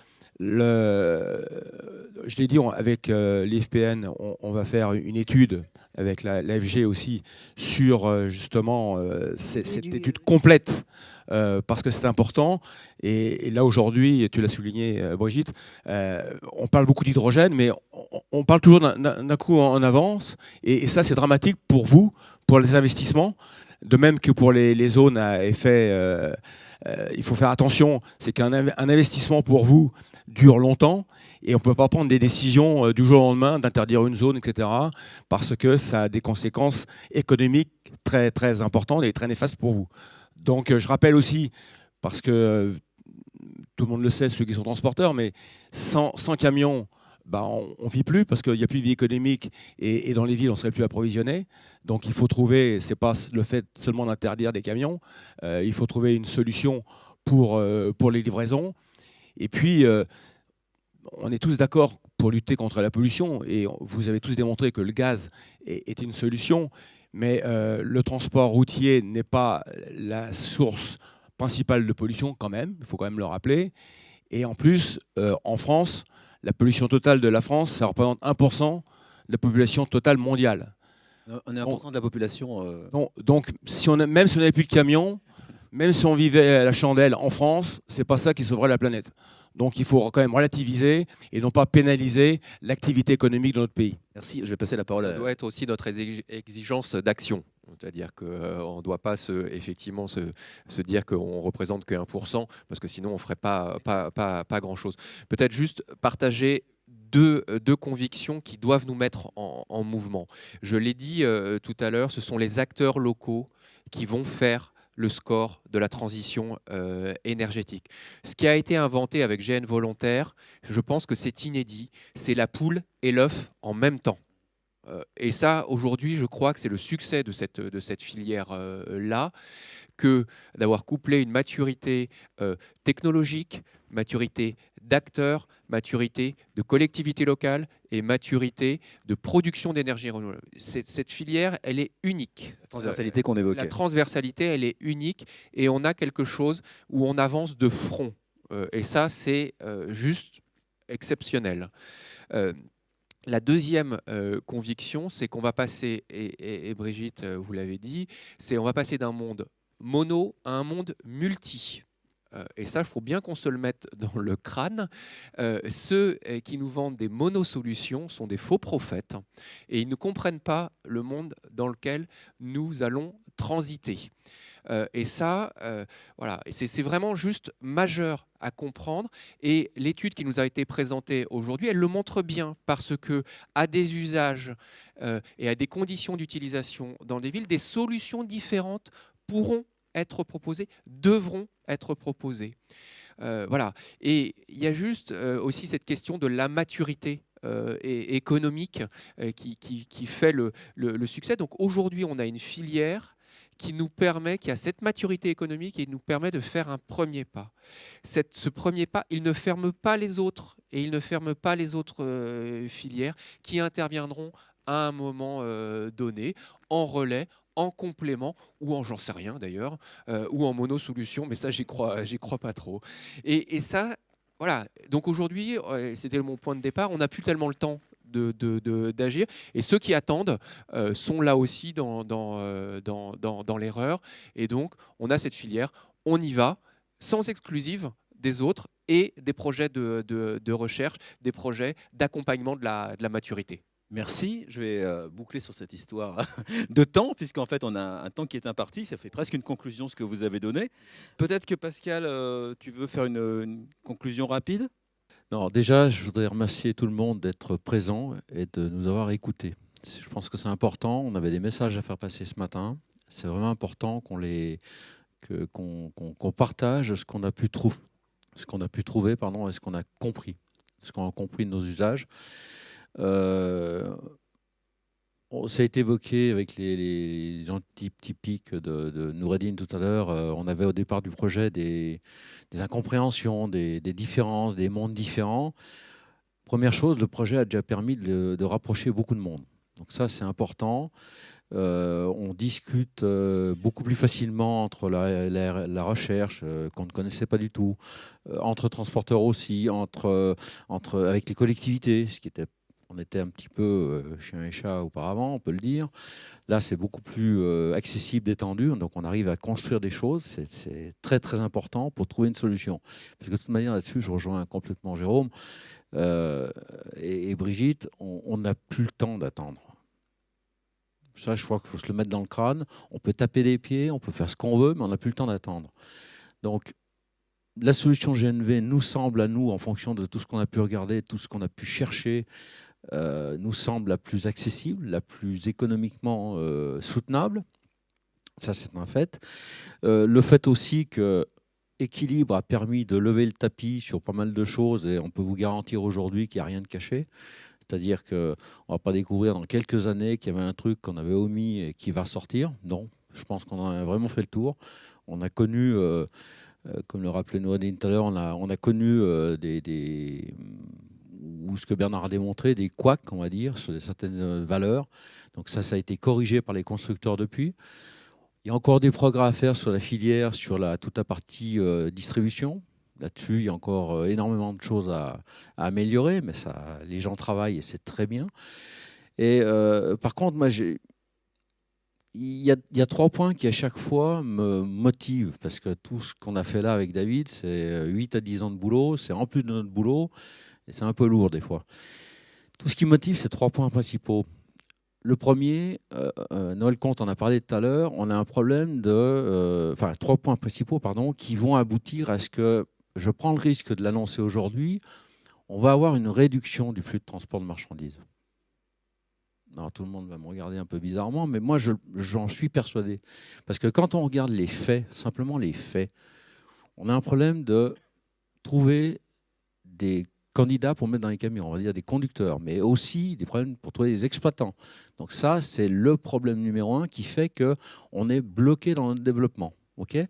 H: l'ai dit, avec l'IFPN, on va faire une étude avec l'AFG aussi sur justement cette étude complète, parce que c'est important. Et là, aujourd'hui, tu l'as souligné, Brigitte, on parle beaucoup d'hydrogène, mais on parle toujours d'un coup en avance. Et ça, c'est dramatique pour vous, pour les investissements. De même que pour les zones à effet, il faut faire attention, c'est qu'un investissement pour vous dure longtemps, et on ne peut pas prendre des décisions du jour au lendemain d'interdire une zone, etc., parce que ça a des conséquences économiques très, très importantes et très néfastes pour vous. Donc je rappelle aussi, parce que tout le monde le sait, ceux qui sont transporteurs, mais sans camions, on ne vit plus, parce qu'il n'y a plus de vie économique, et dans les villes, on ne serait plus approvisionné. Donc il faut trouver, ce n'est pas le fait seulement d'interdire des camions, il faut trouver une solution pour les livraisons. Et puis, on est tous d'accord pour lutter contre la pollution, et vous avez tous démontré que le gaz est une solution, mais le transport routier n'est pas la source principale de pollution quand même, il faut quand même le rappeler. Et en plus, en France, la pollution totale de la France, ça représente 1% de la population totale mondiale.
A: On est 1% de la population.
H: Donc, même si on n'avait plus de camions, même si on vivait à la chandelle en France, c'est pas ça qui sauverait la planète. Donc il faut quand même relativiser et non pas pénaliser l'activité économique de notre pays.
A: Merci, je vais passer la parole
B: Ça doit être aussi notre exigence d'action. C'est-à-dire qu'on ne doit pas effectivement se dire qu'on ne représente que 1%, parce que sinon on ne ferait pas grand-chose. Peut-être juste partager deux convictions qui doivent nous mettre en mouvement. Je l'ai dit tout à l'heure, ce sont les acteurs locaux qui vont faire le score de la transition énergétique. Ce qui a été inventé avec GN Volontaire, je pense que c'est inédit, c'est la poule et l'œuf en même temps. Et ça, aujourd'hui, je crois que c'est le succès de cette filière-là, que d'avoir couplé une maturité technologique, maturité d'acteurs, maturité de collectivités locales et maturité de production d'énergie renouvelable. Cette filière, elle est unique.
A: La transversalité qu'on évoquait.
B: La transversalité, elle est unique et on a quelque chose où on avance de front. Et ça, c'est juste exceptionnel. La deuxième conviction, c'est qu'on va passer, et Brigitte, vous l'avez dit, c'est on va passer d'un monde mono à un monde multi. Et ça, il faut bien qu'on se le mette dans le crâne. Ceux qui nous vendent des monosolutions sont des faux prophètes et ils ne comprennent pas le monde dans lequel nous allons transiter. Et ça, voilà, c'est vraiment juste majeur à comprendre. Et l'étude qui nous a été présentée aujourd'hui, elle le montre bien parce que à des usages et à des conditions d'utilisation dans des villes, des solutions différentes pourront être proposées, devront être proposées. Voilà. Et il y a juste aussi cette question de la maturité et économique qui fait le succès. Donc aujourd'hui, on a une filière qui nous permet, qui a cette maturité économique et nous permet de faire un premier pas. Ce premier pas, il ne ferme pas les autres et il ne ferme pas les autres filières qui interviendront à un moment donné en relais, en complément ou en j'en sais rien d'ailleurs, ou en monosolution, mais ça j'y crois pas trop. Et ça, voilà. Donc aujourd'hui, c'était mon point de départ, on n'a plus tellement le temps d'agir. Et ceux qui attendent sont là aussi dans l'erreur. Et donc, on a cette filière, on y va, sans exclusive des autres et des projets de recherche, des projets d'accompagnement de la maturité.
A: Merci, je vais boucler sur cette histoire de temps, puisqu'en fait on a un temps qui est imparti, ça fait presque une conclusion ce que vous avez donné. Peut-être que Pascal, tu veux faire une conclusion rapide ?
E: Non, déjà, je voudrais remercier tout le monde d'être présent et de nous avoir écoutés. Je pense que c'est important, on avait des messages à faire passer ce matin, c'est vraiment important qu'on partage ce qu'on a pu trouver, et ce qu'on a compris, ce qu'on a compris de nos usages. Ça a été évoqué avec les gens typiques de Noureddine tout à l'heure. On avait au départ du projet des incompréhensions, des différences, des mondes différents. Première chose, le projet a déjà permis de rapprocher beaucoup de monde. Donc ça, c'est important. On discute beaucoup plus facilement entre la recherche qu'on ne connaissait pas du tout, entre transporteurs aussi, avec les collectivités, on était un petit peu chien et chat auparavant, on peut le dire. Là, c'est beaucoup plus accessible, détendu. Donc, on arrive à construire des choses. C'est très, très important pour trouver une solution. Parce que de toute manière, là-dessus, je rejoins complètement Jérôme et Brigitte. On n'a plus le temps d'attendre. Ça, je crois qu'il faut se le mettre dans le crâne. On peut taper des pieds, on peut faire ce qu'on veut, mais on n'a plus le temps d'attendre. Donc, la solution GNV nous semble à nous, en fonction de tout ce qu'on a pu regarder, tout ce qu'on a pu chercher, nous semble la plus accessible, la plus économiquement soutenable. Ça, c'est un fait. Le fait aussi que Équilibre a permis de lever le tapis sur pas mal de choses et on peut vous garantir aujourd'hui qu'il n'y a rien de caché. C'est-à-dire qu'on ne va pas découvrir dans quelques années qu'il y avait un truc qu'on avait omis et qui va sortir. Non, je pense qu'on a vraiment fait le tour. On a connu, comme le rappelait Noureddine tout à l'heure, on a connu ou ce que Bernard a démontré, des couacs, on va dire, sur certaines valeurs. Donc ça a été corrigé par les constructeurs depuis. Il y a encore des progrès à faire sur la filière, sur toute la partie distribution. Là-dessus, il y a encore énormément de choses à améliorer, mais les gens travaillent et c'est très bien. Et par contre, moi, il y a 3 points qui, à chaque fois, me motivent, parce que tout ce qu'on a fait là avec David, c'est 8 à 10 ans de boulot, c'est en plus de notre boulot, et c'est un peu lourd des fois. Tout ce qui motive, c'est 3 points principaux. Le premier, Noël Comte en a parlé tout à l'heure, on a un problème 3 points principaux, qui vont aboutir à ce que, je prends le risque de l'annoncer aujourd'hui, on va avoir une réduction du flux de transport de marchandises. Alors, tout le monde va me regarder un peu bizarrement, mais moi, j'en suis persuadé. Parce que quand on regarde les faits, simplement les faits, on a un problème de trouver des candidats pour mettre dans les camions, on va dire des conducteurs, mais aussi des problèmes pour trouver des exploitants. Donc ça, c'est le problème numéro 1 qui fait qu'on est bloqué dans notre développement. Okay,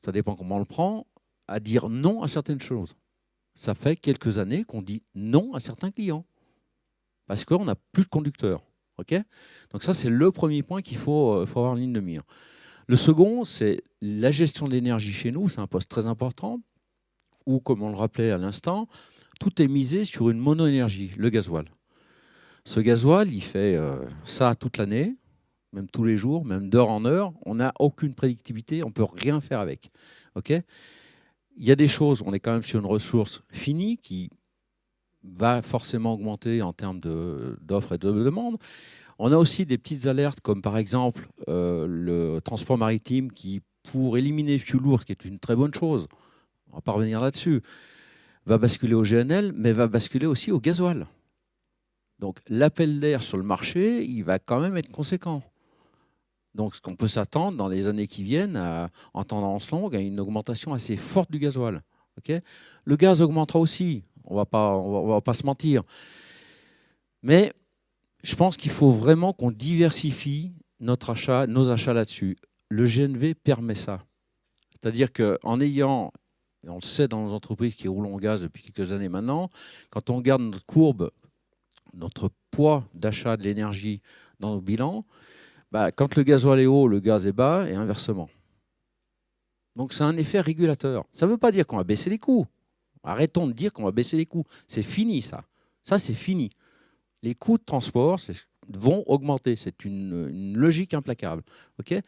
E: ça dépend comment on le prend, à dire non à certaines choses. Ça fait quelques années qu'on dit non à certains clients parce qu'on n'a plus de conducteurs. Ok ? Donc ça, c'est le premier point qu'il faut avoir en ligne de mire. Le second, c'est la gestion de l'énergie chez nous. C'est un poste très important où, comme on le rappelait à l'instant, tout est misé sur une mono-énergie, le gasoil. Ce gasoil, il fait ça toute l'année, même tous les jours, même d'heure en heure. On n'a aucune prédictibilité, on ne peut rien faire avec. Okay ? Il y a des choses, on est quand même sur une ressource finie qui va forcément augmenter en termes d'offres et de demande. On a aussi des petites alertes, comme par exemple le transport maritime qui, pour éliminer le fuel lourd, ce qui est une très bonne chose, on ne va pas revenir là-dessus, va basculer au GNL, mais va basculer aussi au gasoil. Donc l'appel d'air sur le marché, il va quand même être conséquent. Donc ce qu'on peut s'attendre dans les années qui viennent, en tendance longue, à une augmentation assez forte du gasoil. Okay ? Le gaz augmentera aussi, on va pas se mentir. Mais je pense qu'il faut vraiment qu'on diversifie nos achats là-dessus. Le GNV permet ça. C'est-à-dire qu'en ayant, et on le sait dans nos entreprises qui roulent en gaz depuis quelques années maintenant, quand on regarde notre courbe, notre poids d'achat de l'énergie dans nos bilans, quand le gasoil est haut, le gaz est bas, et inversement. Donc c'est un effet régulateur. Ça ne veut pas dire qu'on va baisser les coûts. Arrêtons de dire qu'on va baisser les coûts. C'est fini, ça. Ça, c'est fini. Les coûts de transport vont augmenter. C'est une logique implacable. Okay ?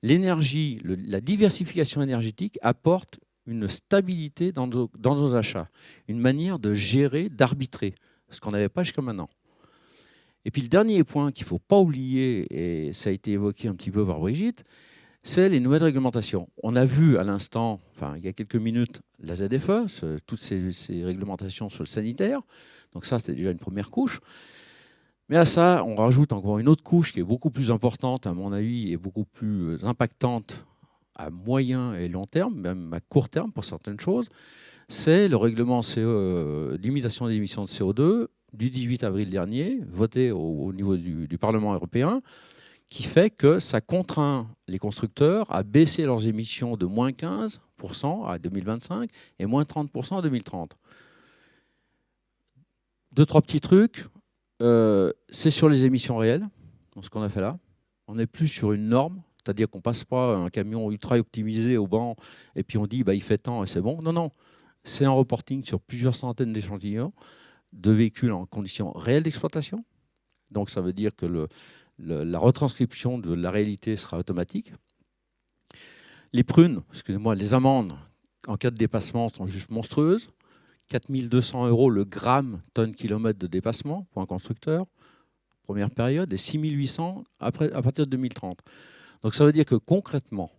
E: L'énergie, la diversification énergétique apporte une stabilité dans nos achats, une manière de gérer, d'arbitrer, ce qu'on n'avait pas jusqu'à maintenant. Et puis le dernier point qu'il ne faut pas oublier, et ça a été évoqué un petit peu par Brigitte, c'est les nouvelles réglementations. On a vu à l'instant, il y a quelques minutes, la ZFE, toutes ces réglementations sur le sanitaire. Donc ça, c'était déjà une première couche. Mais à ça, on rajoute encore une autre couche qui est beaucoup plus importante, à mon avis, et beaucoup plus impactante à moyen et long terme, même à court terme pour certaines choses. C'est le règlement limitation des émissions de CO2 du 18 avril dernier, voté au niveau du Parlement européen, qui fait que ça contraint les constructeurs à baisser leurs émissions de moins 15% à 2025 et moins 30% à 2030. Deux, trois petits trucs. C'est sur les émissions réelles, dans ce qu'on a fait là. On n'est plus sur une norme, c'est-à-dire qu'on ne passe pas un camion ultra optimisé au banc et puis on dit il fait tant et c'est bon. Non, non. C'est un reporting sur plusieurs centaines d'échantillons de véhicules en conditions réelles d'exploitation. Donc ça veut dire que la retranscription de la réalité sera automatique. Les prunes, excusez-moi, les amendes en cas de dépassement sont juste monstrueuses. 4 200 € le gramme tonne-kilomètre de dépassement pour un constructeur, première période, et 6 800 à partir de 2030. Donc ça veut dire que concrètement,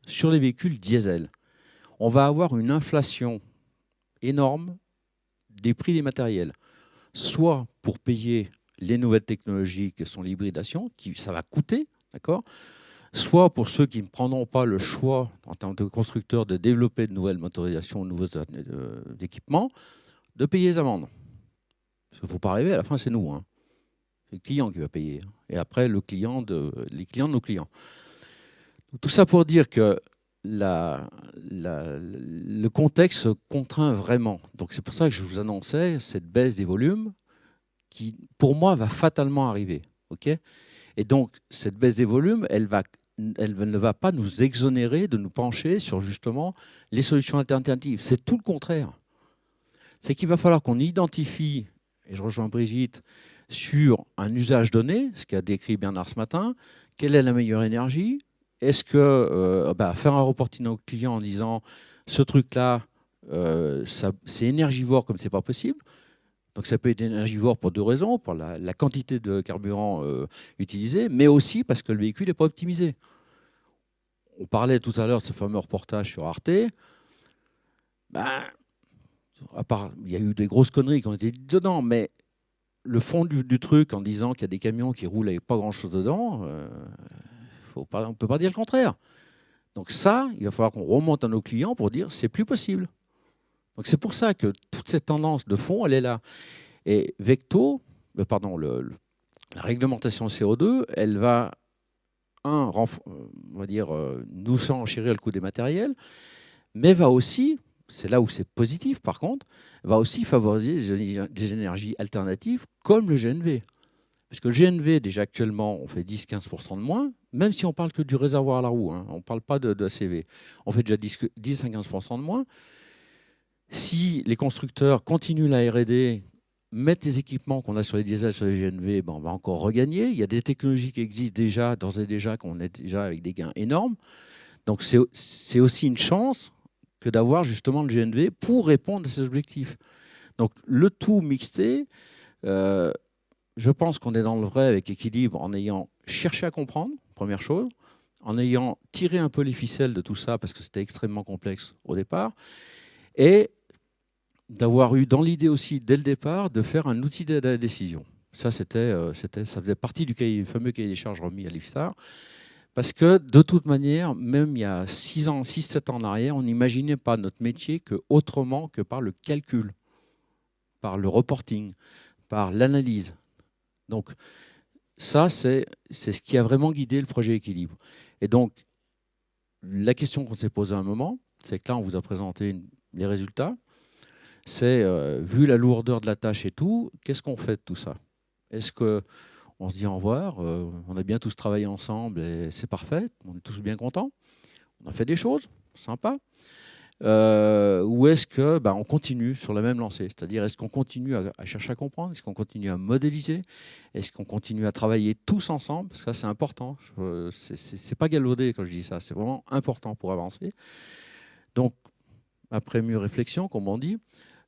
E: sur les véhicules diesel, on va avoir une inflation énorme des prix des matériels, soit pour payer les nouvelles technologies que sont l'hybridation, ça va coûter, d'accord ? Soit pour ceux qui ne prendront pas le choix, en tant que constructeurs, de développer de nouvelles motorisations, de nouveaux équipements, de payer les amendes. Parce qu'il ne faut pas rêver, à la fin, c'est nous. Hein. C'est le client qui va payer. Et après, les clients de nos clients. Tout ça pour dire que le contexte contraint vraiment. Donc c'est pour ça que je vous annonçais cette baisse des volumes qui, pour moi, va fatalement arriver. Okay ? Et donc, cette baisse des volumes, elle ne va pas nous exonérer de nous pencher sur justement les solutions alternatives. C'est tout le contraire. C'est qu'il va falloir qu'on identifie, et je rejoins Brigitte, sur un usage donné, ce qu'a décrit Bernard ce matin, quelle est la meilleure énergie ? Est-ce que faire un reporting au client en disant ce truc-là, c'est énergivore comme c'est pas possible. Donc ça peut être énergivore pour deux raisons, pour la quantité de carburant utilisé, mais aussi parce que le véhicule n'est pas optimisé. On parlait tout à l'heure de ce fameux reportage sur Arte. À part, il y a eu des grosses conneries qui ont été dites dedans, mais le fond du truc en disant qu'il y a des camions qui roulent avec pas grand-chose dedans, on ne peut pas dire le contraire. Donc ça, il va falloir qu'on remonte à nos clients pour dire c'est plus possible. Donc c'est pour ça que toute cette tendance de fond, elle est là. Et Vecto, la réglementation CO2, elle va, nous enchérir le coût des matériels, mais va aussi, c'est là où c'est positif par contre, va aussi favoriser des énergies alternatives comme le GNV. Parce que le GNV, déjà actuellement, on fait 10-15% de moins, même si on parle que du réservoir à la roue, hein, on ne parle pas de ACV. On fait déjà 10 à 15% de moins. Si les constructeurs continuent la R&D, mettent les équipements qu'on a sur les diesels, sur les GNV, ben on va encore regagner. Il y a des technologies qui existent déjà, d'ores et déjà, qu'on est déjà avec des gains énormes. Donc c'est aussi une chance que d'avoir justement le GNV pour répondre à ces objectifs. Donc le tout mixté, je pense qu'on est dans le vrai avec équilibre en ayant cherché à comprendre, première chose, en ayant tiré un peu les ficelles de tout ça parce que c'était extrêmement complexe au départ, et d'avoir eu dans l'idée aussi dès le départ de faire un outil d'aide à la décision. Ça, ça faisait partie du fameux cahier des charges remis à l'IFSTAR. Parce que de toute manière, même il y a 6-7 ans en arrière, on n'imaginait pas notre métier que autrement que par le calcul, par le reporting, par l'analyse. Donc ça, c'est ce qui a vraiment guidé le projet Équilibre. Et donc, la question qu'on s'est posée à un moment, c'est que là, on vous a présenté les résultats. C'est, vu la lourdeur de la tâche et tout, qu'est-ce qu'on fait de tout ça? Est-ce qu'on se dit au revoir, on a bien tous travaillé ensemble et c'est parfait, on est tous bien contents, on a fait des choses, sympa. Ou est-ce que on continue sur la même lancée? C'est-à-dire, est-ce qu'on continue à chercher à comprendre? Est-ce qu'on continue à modéliser? Est-ce qu'on continue à travailler tous ensemble? Parce que ça, c'est important. C'est pas galvaudé quand je dis ça, c'est vraiment important pour avancer. Donc, après mûre réflexion, comme on dit,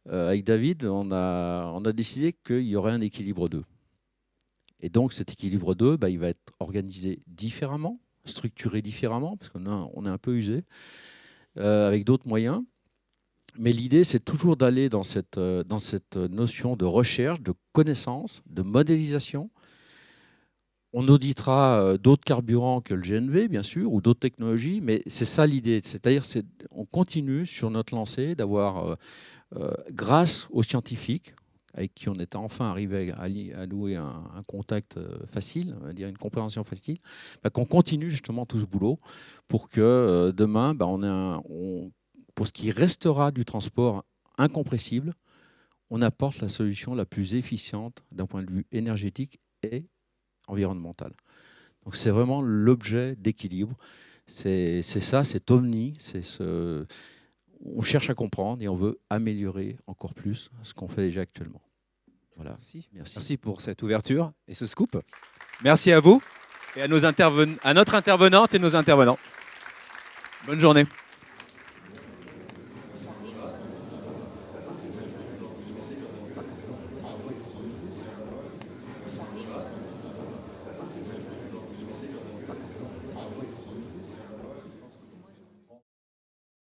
E: avec David, on a décidé qu'il y aurait un équilibre 2. Et donc, cet équilibre 2, il va être organisé différemment, structuré différemment, parce qu'on est un peu usé, avec d'autres moyens. Mais l'idée, c'est toujours d'aller dans cette notion de recherche, de connaissance, de modélisation. On auditera d'autres carburants que le GNV, bien sûr, ou d'autres technologies, mais c'est ça l'idée. C'est-à-dire on continue sur notre lancée d'avoir, grâce aux scientifiques, avec qui on est enfin arrivé à louer un contact facile, on va dire une compréhension facile, qu'on continue justement tout ce boulot pour que demain, pour ce qui restera du transport incompressible, on apporte la solution la plus efficiente d'un point de vue énergétique et environnemental. Donc c'est vraiment l'objet d'équilibre. C'est ça, c'est Omni, on cherche à comprendre et on veut améliorer encore plus ce qu'on fait déjà actuellement. Voilà.
A: Merci pour cette ouverture et ce scoop. Merci à vous et à notre intervenante et nos intervenants. Bonne journée.